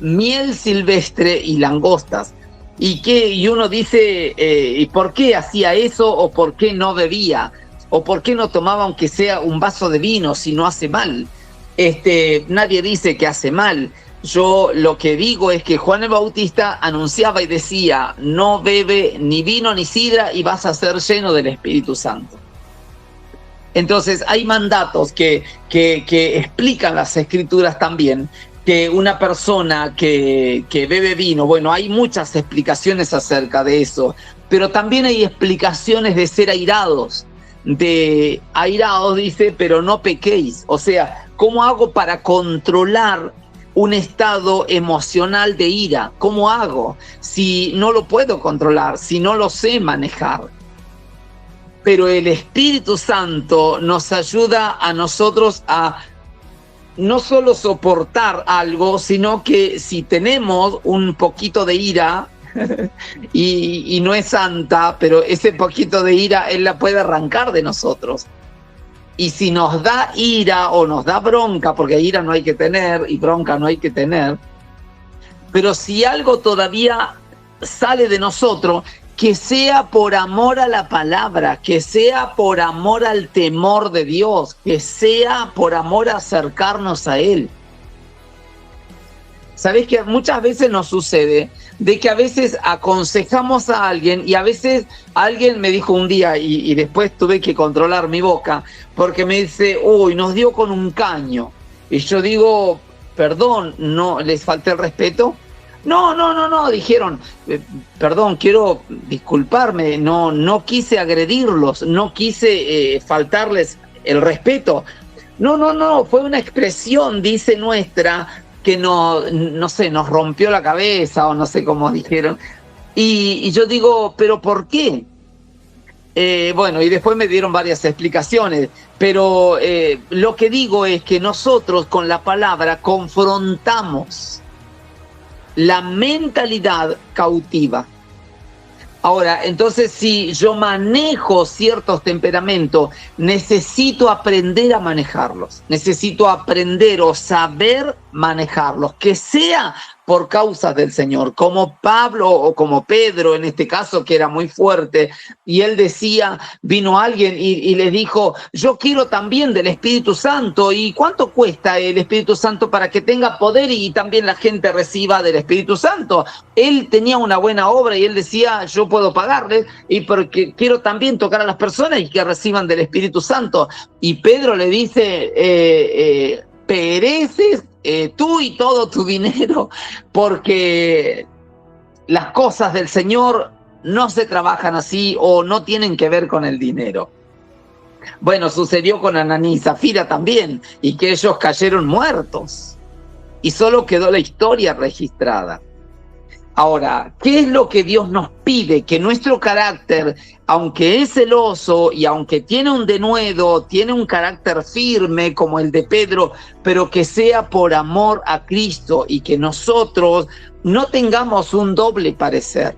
miel silvestre y langostas. Y uno dice, ¿y por qué hacía eso? ¿O por qué no bebía? ¿O por qué no tomaba aunque sea un vaso de vino si no hace mal? Nadie dice que hace mal. Yo lo que digo es que Juan el Bautista anunciaba y decía, no bebe ni vino ni sidra y vas a ser lleno del Espíritu Santo. Entonces hay mandatos que explican las Escrituras también, que una persona que bebe vino, bueno, hay muchas explicaciones acerca de eso, pero también hay explicaciones de ser airados. De airados dice, pero no pequéis. O sea, ¿cómo hago para controlar un estado emocional de ira? ¿Cómo hago si no lo puedo controlar, si no lo sé manejar? Pero el Espíritu Santo nos ayuda a nosotros a no solo soportar algo, sino que si tenemos un poquito de ira, y no es santa, pero ese poquito de ira Él la puede arrancar de nosotros. Y si nos da ira o nos da bronca, porque ira no hay que tener y bronca no hay que tener, pero si algo todavía sale de nosotros, que sea por amor a la palabra, que sea por amor al temor de Dios, que sea por amor a acercarnos a Él. ¿Sabés que muchas veces nos sucede de que a veces aconsejamos a alguien y a veces alguien me dijo un día y después tuve que controlar mi boca porque me dice, uy, nos dio con un caño? Y yo digo, perdón, ¿no les falté el respeto? No, dijeron, perdón, quiero disculparme, no quise agredirlos, no quise faltarles el respeto. No, fue una expresión, dice nuestra, que no sé, nos rompió la cabeza o no sé cómo dijeron. Y yo digo, ¿pero por qué? Bueno, y después me dieron varias explicaciones, pero lo que digo es que nosotros con la palabra confrontamos la mentalidad cautiva. Ahora, entonces, si yo manejo ciertos temperamentos, necesito aprender a manejarlos. Necesito aprender o saber manejarlos, que sea por causa del Señor, como Pablo o como Pedro en este caso, que era muy fuerte, y él decía, vino alguien y le dijo, yo quiero también del Espíritu Santo. ¿Y cuánto cuesta el Espíritu Santo para que tenga poder y también la gente reciba del Espíritu Santo? Él tenía una buena obra y él decía, yo puedo pagarles y porque quiero también tocar a las personas y que reciban del Espíritu Santo. Y Pedro le dice, pereces tú y todo tu dinero, porque las cosas del Señor no se trabajan así o no tienen que ver con el dinero. Bueno, sucedió con Ananí y Zafira también, y que ellos cayeron muertos. Y solo quedó la historia registrada. Ahora, ¿qué es lo que Dios nos pide? Que nuestro carácter, aunque es celoso y aunque tiene un denuedo, tiene un carácter firme como el de Pedro, pero que sea por amor a Cristo y que nosotros no tengamos un doble parecer.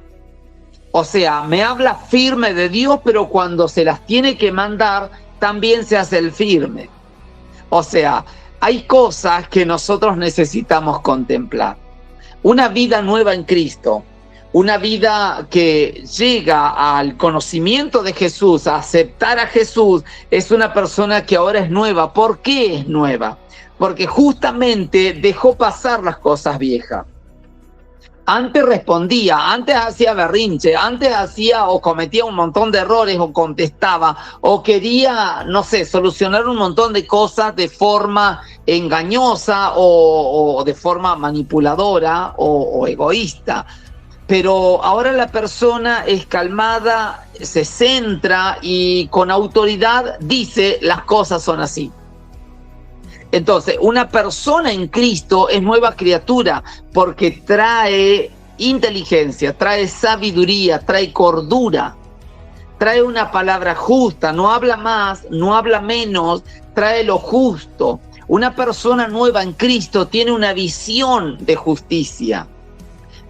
O sea, me habla firme de Dios, pero cuando se las tiene que mandar, también se hace el firme. O sea, hay cosas que nosotros necesitamos contemplar. Una vida nueva en Cristo, una vida que llega al conocimiento de Jesús, a aceptar a Jesús, es una persona que ahora es nueva. ¿Por qué es nueva? Porque justamente dejó pasar las cosas viejas. Antes respondía, antes hacía berrinche, antes hacía o cometía un montón de errores o contestaba o quería, no sé, solucionar un montón de cosas de forma engañosa o de forma manipuladora o egoísta. Pero ahora la persona es calmada, se centra y con autoridad dice las cosas son así. Entonces, una persona en Cristo es nueva criatura porque trae inteligencia, trae sabiduría, trae cordura, trae una palabra justa, no habla más, no habla menos, trae lo justo. Una persona nueva en Cristo tiene una visión de justicia.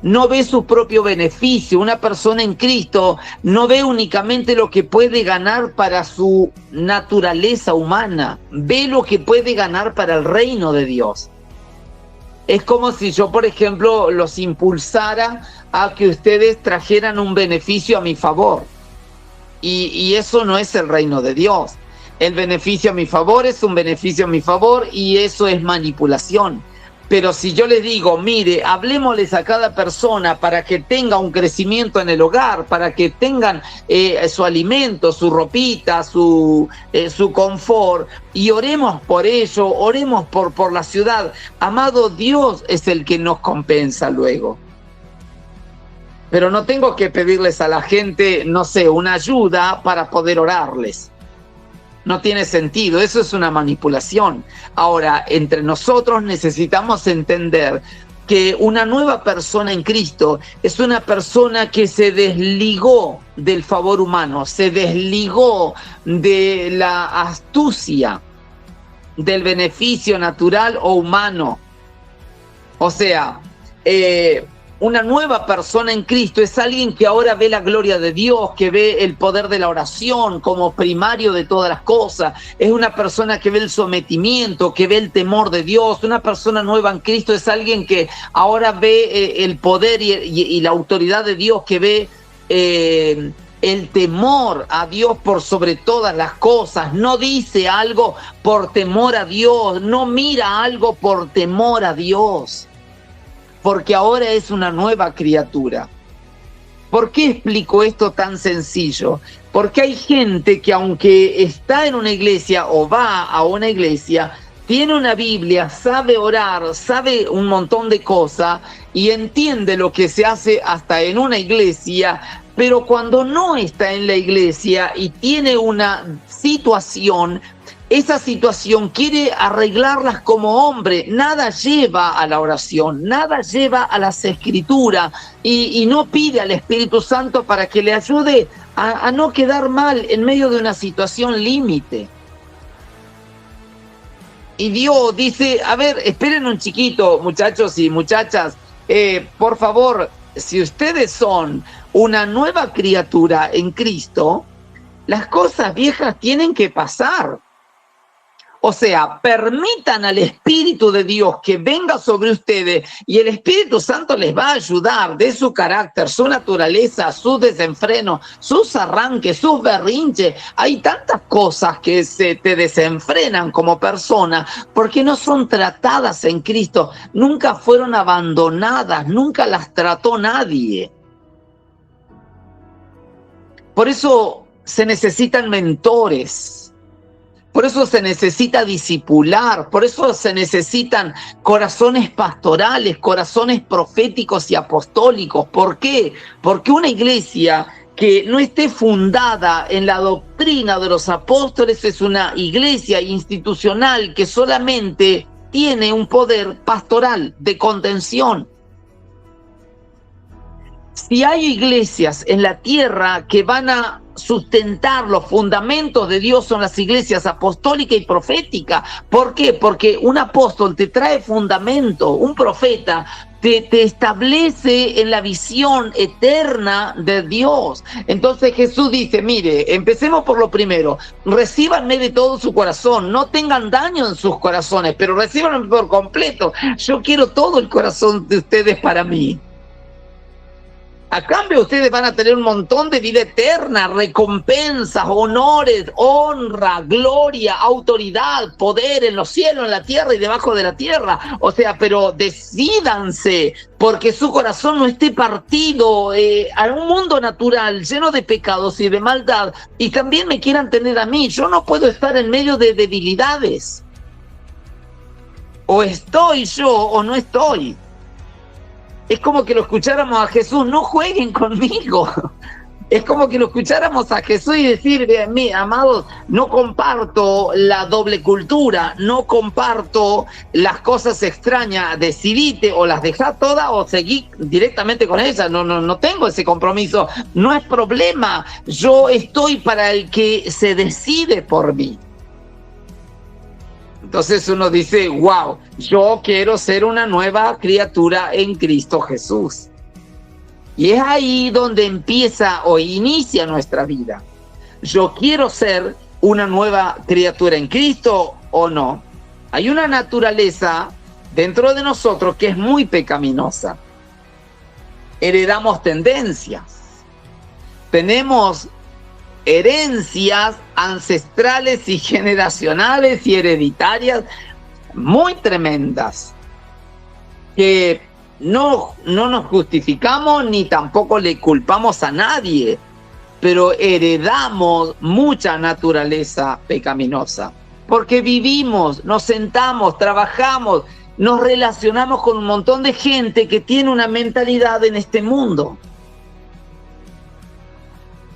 No ve su propio beneficio. Una persona en Cristo no ve únicamente lo que puede ganar para su naturaleza humana, ve lo que puede ganar para el reino de Dios. Es como si yo, por ejemplo, los impulsara a que ustedes trajeran un beneficio a mi favor. Y eso no es el reino de Dios. El beneficio a mi favor es un beneficio a mi favor y eso es manipulación. Pero si yo les digo, mire, hablemosles a cada persona para que tenga un crecimiento en el hogar, para que tengan su alimento, su ropita, su confort, y oremos por ello, oremos por la ciudad. Amado, Dios es el que nos compensa luego. Pero no tengo que pedirles a la gente, no sé, una ayuda para poder orarles. No tiene sentido, eso es una manipulación. Ahora, entre nosotros necesitamos entender que una nueva persona en Cristo es una persona que se desligó del favor humano, se desligó de la astucia, del beneficio natural o humano. O sea, una nueva persona en Cristo es alguien que ahora ve la gloria de Dios, que ve el poder de la oración como primario de todas las cosas. Es una persona que ve el sometimiento, que ve el temor de Dios. Una persona nueva en Cristo es alguien que ahora ve el poder y la autoridad de Dios, que ve el temor a Dios por sobre todas las cosas. No dice algo por temor a Dios, no mira algo por temor a Dios. Porque ahora es una nueva criatura. ¿Por qué explico esto tan sencillo? Porque hay gente que aunque está en una iglesia o va a una iglesia, tiene una Biblia, sabe orar, sabe un montón de cosas y entiende lo que se hace hasta en una iglesia, pero cuando no está en la iglesia y tiene una situación, esa situación quiere arreglarlas como hombre, nada lleva a la oración, nada lleva a las escrituras y no pide al Espíritu Santo para que le ayude a no quedar mal en medio de una situación límite. Y Dios dice, a ver, esperen un chiquito, muchachos y muchachas, por favor, si ustedes son una nueva criatura en Cristo, las cosas viejas tienen que pasar. O sea, permitan al Espíritu de Dios que venga sobre ustedes y el Espíritu Santo les va a ayudar de su carácter, su naturaleza, sus desenfrenos, sus arranques, sus berrinches. Hay tantas cosas que se te desenfrenan como persona porque no son tratadas en Cristo, nunca fueron abandonadas, nunca las trató nadie. Por eso se necesitan mentores. Por Por eso se necesita discipular, por eso se necesitan corazones pastorales, corazones proféticos y apostólicos. ¿Por qué? Porque una iglesia que no esté fundada en la doctrina de los apóstoles es una iglesia institucional que solamente tiene un poder pastoral de contención. Si hay iglesias en la tierra que van a sustentar los fundamentos de Dios, son las iglesias apostólica y profética. ¿Por qué? Porque un apóstol te trae fundamento, un profeta te establece en la visión eterna de Dios. Entonces Jesús dice, mire, empecemos por lo primero, recíbanme de todo su corazón, no tengan daño en sus corazones, pero recíbanme por completo. Yo quiero todo el corazón de ustedes para mí. A cambio, ustedes van a tener un montón de vida eterna, recompensas, honores, honra, gloria, autoridad, poder en los cielos, en la tierra y debajo de la tierra. O sea, pero decídanse, porque su corazón no esté partido a un mundo natural lleno de pecados y de maldad. Y también me quieran tener a mí. Yo no puedo estar en medio de debilidades. O estoy yo o no estoy. Es como que lo escucháramos a Jesús, no jueguen conmigo. Es como que lo escucháramos a Jesús y decir, amados, no comparto la doble cultura, no comparto las cosas extrañas, decidite o las dejá todas o seguí directamente con ellas, no tengo ese compromiso, no es problema, yo estoy para el que se decide por mí. Entonces uno dice, wow, yo quiero ser una nueva criatura en Cristo Jesús. Y es ahí donde empieza o inicia nuestra vida. Yo quiero ser una nueva criatura en Cristo o no. Hay una naturaleza dentro de nosotros que es muy pecaminosa. Heredamos tendencias. Tenemos herencias ancestrales y generacionales y hereditarias muy tremendas que no nos justificamos ni tampoco le culpamos a nadie, pero heredamos mucha naturaleza pecaminosa porque vivimos, nos sentamos, trabajamos, nos relacionamos con un montón de gente que tiene una mentalidad en este mundo.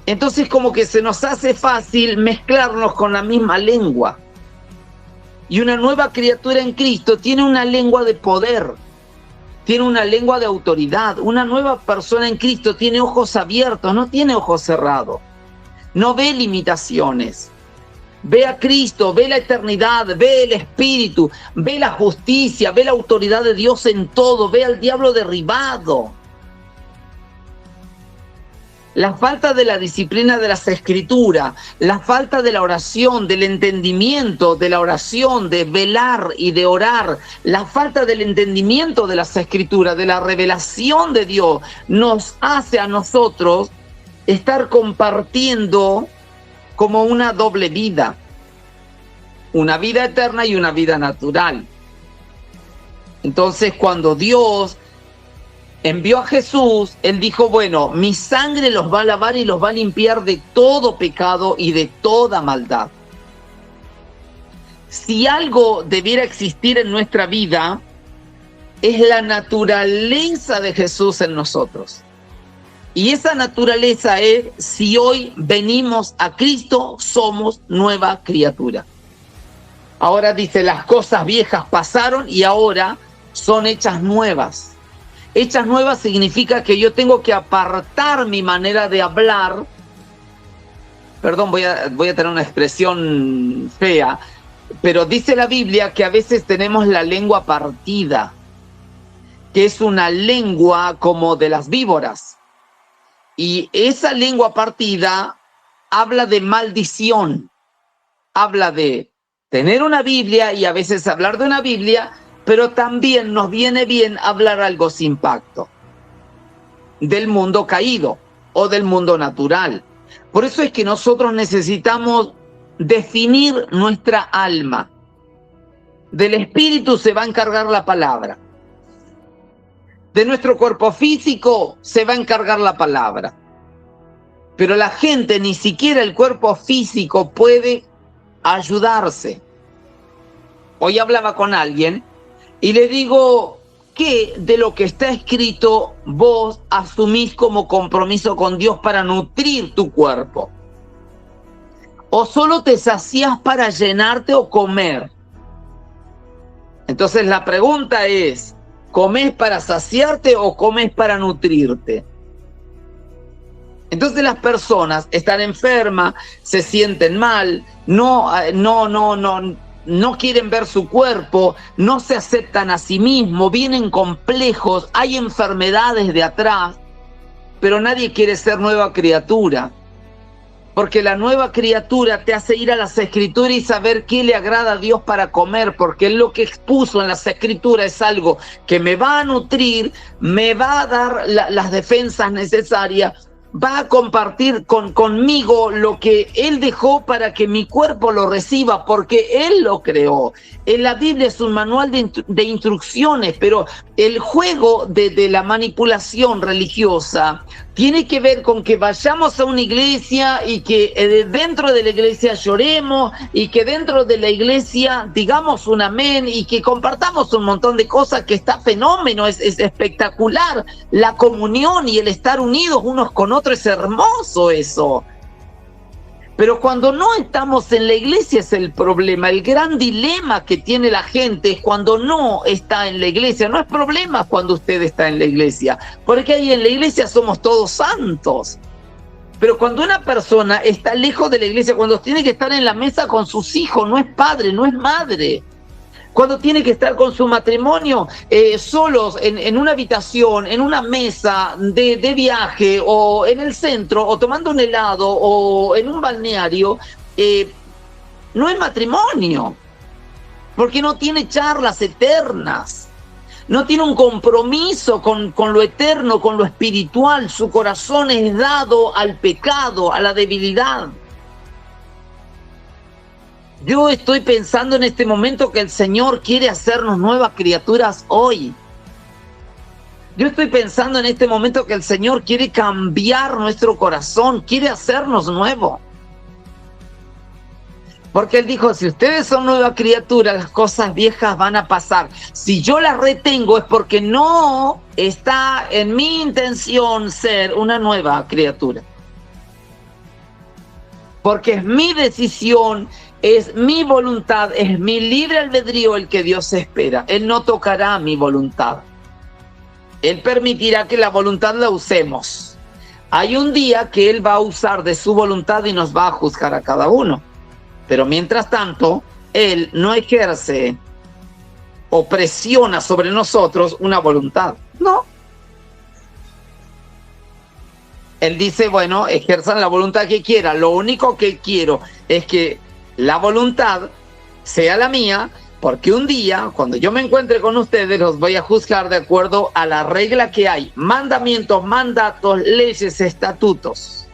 Entonces como que se nos hace fácil mezclarnos con la misma lengua. Y una nueva criatura en Cristo tiene una lengua de poder, tiene una lengua de autoridad. Una nueva persona en Cristo tiene ojos abiertos, no tiene ojos cerrados. No ve limitaciones. Ve a Cristo, ve la eternidad, ve el Espíritu, ve la justicia, ve la autoridad de Dios en todo, ve al diablo derribado. La falta de la disciplina de las Escrituras, la falta de la oración, del entendimiento de la oración, de velar y de orar, la falta del entendimiento de las Escrituras, de la revelación de Dios, nos hace a nosotros estar compartiendo como una doble vida, una vida eterna y una vida natural. Entonces, cuando Dios envió a Jesús, Él dijo, bueno, mi sangre los va a lavar y los va a limpiar de todo pecado y de toda maldad. Si algo debiera existir en nuestra vida, es la naturaleza de Jesús en nosotros. Y esa naturaleza es, si hoy venimos a Cristo, somos nueva criatura. Ahora dice, las cosas viejas pasaron y ahora son hechas nuevas. Hechas nuevas significa que yo tengo que apartar mi manera de hablar. Perdón, voy a tener una expresión fea, pero dice la Biblia que a veces tenemos la lengua partida, que es una lengua como de las víboras. Y esa lengua partida habla de maldición, habla de tener una Biblia y a veces hablar de una Biblia, pero también nos viene bien hablar algo sin pacto, del mundo caído o del mundo natural. Por eso es que nosotros necesitamos definir nuestra alma. Del espíritu se va a encargar la palabra. De nuestro cuerpo físico se va a encargar la palabra. Pero la gente, ni siquiera el cuerpo físico puede ayudarse. Hoy hablaba con alguien y le digo, ¿qué de lo que está escrito vos asumís como compromiso con Dios para nutrir tu cuerpo? ¿O solo te sacías para llenarte o comer? Entonces la pregunta es, ¿comés para saciarte o comés para nutrirte? Entonces las personas están enfermas, se sienten mal, no quieren ver su cuerpo, no se aceptan a sí mismos, vienen complejos, hay enfermedades de atrás, pero nadie quiere ser nueva criatura. Porque la nueva criatura te hace ir a las escrituras y saber qué le agrada a Dios para comer, porque Él lo que expuso en las escrituras es algo que me va a nutrir, me va a dar las defensas necesarias, va a compartir conmigo lo que Él dejó para que mi cuerpo lo reciba, porque Él lo creó. En la Biblia es un manual de instrucciones, pero el juego de la manipulación religiosa tiene que ver con que vayamos a una iglesia y que dentro de la iglesia lloremos y que dentro de la iglesia digamos un amén y que compartamos un montón de cosas, que está fenómeno, es espectacular. La comunión y el estar unidos unos con otros es hermoso eso. Pero cuando no estamos en la iglesia es el problema. El gran dilema que tiene la gente es cuando no está en la iglesia. No es problema cuando usted está en la iglesia, porque ahí en la iglesia somos todos santos. Pero cuando una persona está lejos de la iglesia, cuando tiene que estar en la mesa con sus hijos, no es padre, no es madre. Cuando tiene que estar con su matrimonio solos en una habitación, en una mesa de viaje, o en el centro, o tomando un helado, o en un balneario, no es matrimonio, porque no tiene charlas eternas, no tiene un compromiso con lo eterno, con lo espiritual. Su corazón es dado al pecado, a la debilidad. Yo estoy pensando en este momento que el Señor quiere hacernos nuevas criaturas hoy. Yo estoy pensando en este momento que el Señor quiere cambiar nuestro corazón, quiere hacernos nuevos. Porque Él dijo, si ustedes son nuevas criaturas, las cosas viejas van a pasar. Si yo las retengo es porque no está en mi intención ser una nueva criatura. Porque es mi decisión, es mi voluntad, es mi libre albedrío el que Dios espera. Él no tocará mi voluntad. Él permitirá que la voluntad la usemos. Hay un día que Él va a usar de su voluntad y nos va a juzgar a cada uno. Pero mientras tanto, Él no ejerce o presiona sobre nosotros una voluntad. No. Él dice, bueno, ejerzan la voluntad que quieran. Lo único que quiero es que la voluntad sea la mía, porque un día, cuando yo me encuentre con ustedes, los voy a juzgar de acuerdo a la regla que hay. Mandamientos, mandatos, leyes, estatutos.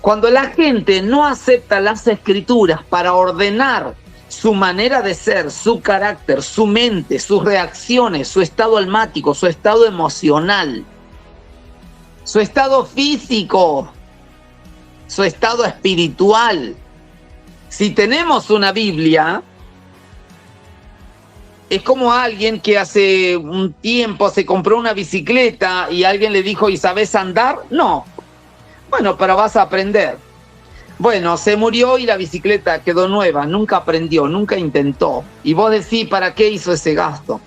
Cuando la gente no acepta las escrituras para ordenar su manera de ser, su carácter, su mente, sus reacciones, su estado almático, su estado emocional, su estado físico, su estado espiritual. Si tenemos una Biblia, es como alguien que hace un tiempo se compró una bicicleta y alguien le dijo, ¿y sabes andar? No. Bueno, pero vas a aprender. Bueno, se murió y la bicicleta quedó nueva, nunca aprendió, nunca intentó. Y vos decís, ¿para qué hizo ese gasto?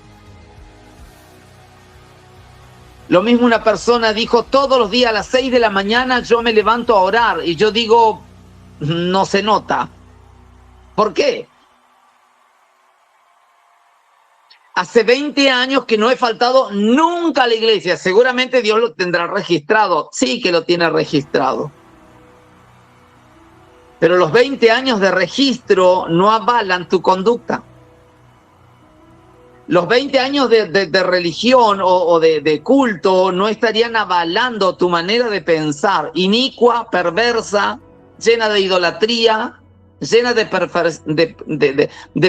Lo mismo una persona dijo, todos los días a las 6 de la mañana yo me levanto a orar. Y yo digo, no se nota. ¿Por qué? Hace 20 años que no he faltado nunca a la iglesia. Seguramente Dios lo tendrá registrado. Sí que lo tiene registrado. Pero los 20 años de registro no avalan tu conducta. Los 20 años de religión o de culto no estarían avalando tu manera de pensar, inicua, perversa, llena de idolatría, llena de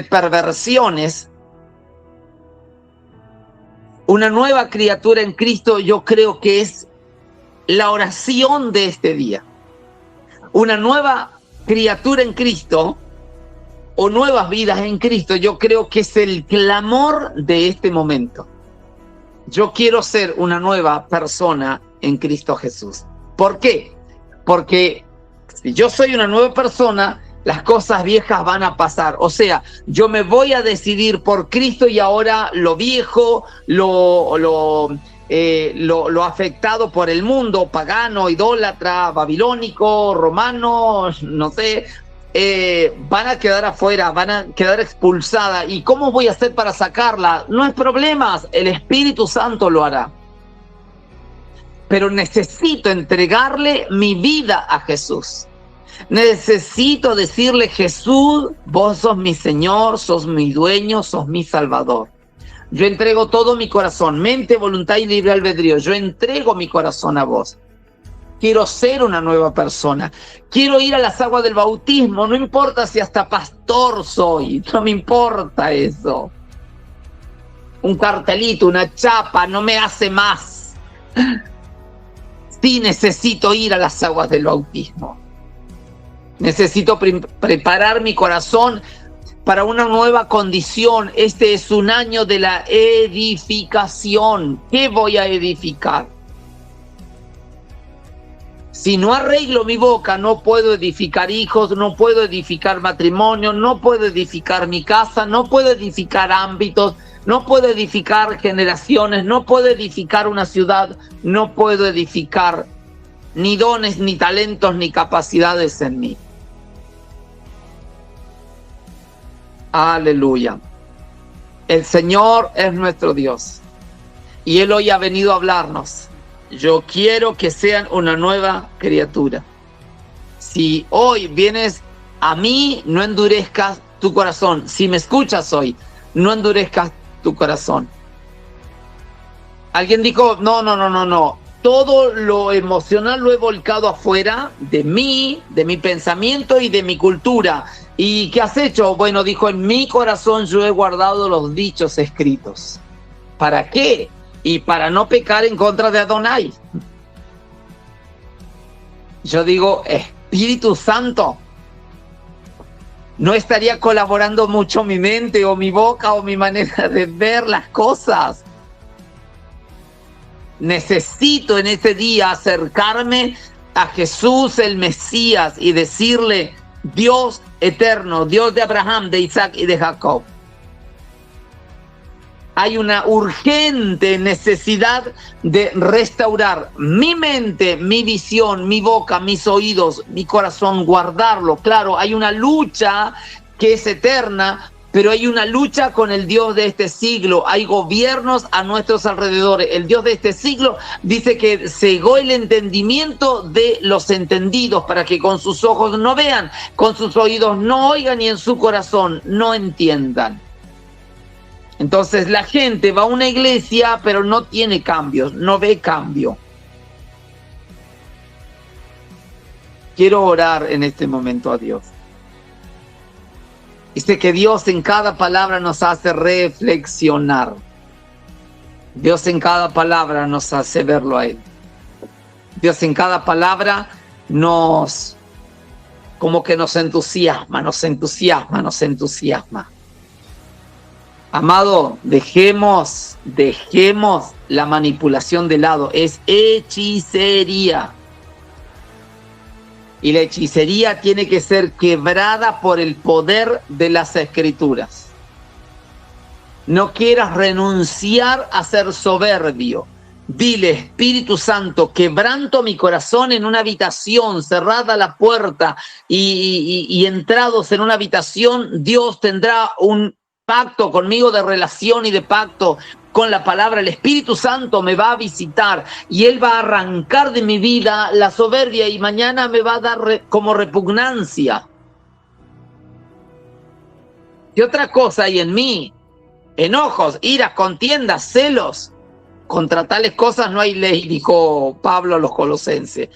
perversiones. Una nueva criatura en Cristo, yo creo que es la oración de este día. Una nueva criatura en Cristo o nuevas vidas en Cristo, yo creo que es el clamor de este momento. Yo quiero ser una nueva persona en Cristo Jesús. ¿Por qué? Porque si yo soy una nueva persona, las cosas viejas van a pasar. O sea, yo me voy a decidir por Cristo y ahora lo viejo, lo afectado por el mundo, pagano, idólatra, babilónico, romano, no sé, van a quedar afuera, van a quedar expulsadas. ¿Y cómo voy a hacer para sacarla? No hay problemas, el Espíritu Santo lo hará. Pero necesito entregarle mi vida a Jesús. Necesito decirle: Jesús, vos sos mi Señor, sos mi dueño, sos mi Salvador. Yo entrego todo mi corazón, mente, voluntad y libre albedrío. Yo entrego mi corazón a vos. Quiero ser una nueva persona. Quiero ir a las aguas del bautismo. No importa si hasta pastor soy. No me importa eso. Un cartelito, una chapa, no me hace más. Sí, necesito ir a las aguas del bautismo. Necesito preparar mi corazón para una nueva condición. Este es un año de la edificación. ¿Qué voy a edificar? Si no arreglo mi boca, no puedo edificar hijos, no puedo edificar matrimonio, no puedo edificar mi casa, no puedo edificar ámbitos, no puedo edificar generaciones, no puedo edificar una ciudad, no puedo edificar ni dones, ni talentos, ni capacidades en mí. Aleluya. El Señor es nuestro Dios y Él hoy ha venido a hablarnos. Yo quiero que sean una nueva criatura. Si hoy vienes a mí, no endurezcas tu corazón. Si me escuchas hoy, no endurezcas tu corazón. Alguien dijo: no. Todo lo emocional lo he volcado afuera de mí, de mi pensamiento y de mi cultura. ¿Y qué has hecho? Bueno, dijo: en mi corazón yo he guardado los dichos escritos. ¿Para qué? Y para no pecar en contra de Adonai. Yo digo: Espíritu Santo, ¿no estaría colaborando mucho mi mente o mi boca o mi manera de ver las cosas? Necesito en este día acercarme a Jesús el Mesías y decirle: Dios eterno, Dios de Abraham, de Isaac y de Jacob. Hay una urgente necesidad de restaurar mi mente, mi visión, mi boca, mis oídos, mi corazón, guardarlo. Claro, hay una lucha que es eterna, pero hay una lucha con el Dios de este siglo. Hay gobiernos a nuestros alrededores. El Dios de este siglo dice que cegó el entendimiento de los entendidos para que con sus ojos no vean, con sus oídos no oigan y en su corazón no entiendan. Entonces la gente va a una iglesia pero no tiene cambios, no ve cambio. Quiero orar en este momento a Dios. Dice que Dios en cada palabra nos hace reflexionar. Dios en cada palabra nos hace verlo a Él. Dios en cada palabra como que nos entusiasma. Amado, dejemos la manipulación de lado. Es hechicería. Y la hechicería tiene que ser quebrada por el poder de las Escrituras. No quieras renunciar a ser soberbio. Dile: Espíritu Santo, quebranto mi corazón en una habitación, cerrada la puerta y entrados en una habitación, Dios tendrá un pacto conmigo de relación y de pacto con la palabra. El Espíritu Santo me va a visitar y Él va a arrancar de mi vida la soberbia y mañana me va a dar como repugnancia. ¿Qué otra cosa hay en mí? Enojos, iras, contiendas, celos. Contra tales cosas no hay ley, dijo Pablo a los colosenses.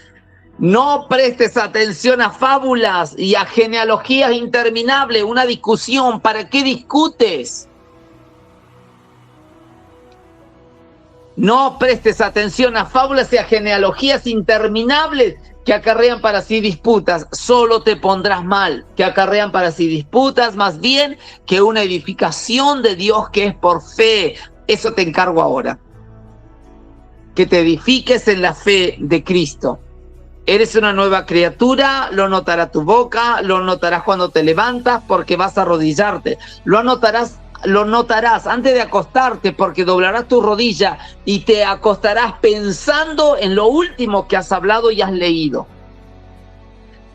No prestes atención a fábulas y a genealogías interminables, una discusión. ¿Para qué discutes? No prestes atención a fábulas y a genealogías interminables que acarrean para sí disputas, solo te pondrás mal. Que acarrean para sí disputas, más bien que una edificación de Dios que es por fe. Eso te encargo ahora. Que te edifiques en la fe de Cristo. Eres una nueva criatura, lo notará tu boca, lo notarás cuando te levantas porque vas a arrodillarte. Lo notarás antes de acostarte porque doblarás tu rodilla y te acostarás pensando en lo último que has hablado y has leído.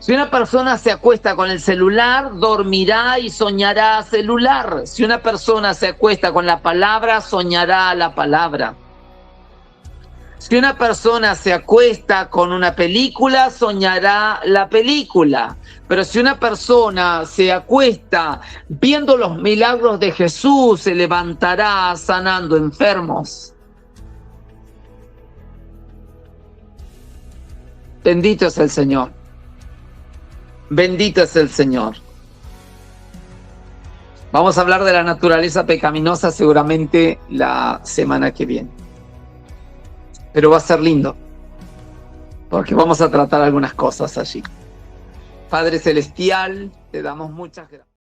Si una persona se acuesta con el celular, dormirá y soñará celular. Si una persona se acuesta con la palabra, soñará la palabra. Si una persona se acuesta con una película, soñará la película. Pero si una persona se acuesta viendo los milagros de Jesús, se levantará sanando enfermos. Bendito es el Señor. Bendito es el Señor. Vamos a hablar de la naturaleza pecaminosa seguramente la semana que viene. Pero va a ser lindo, porque vamos a tratar algunas cosas allí. Padre Celestial, te damos muchas gracias.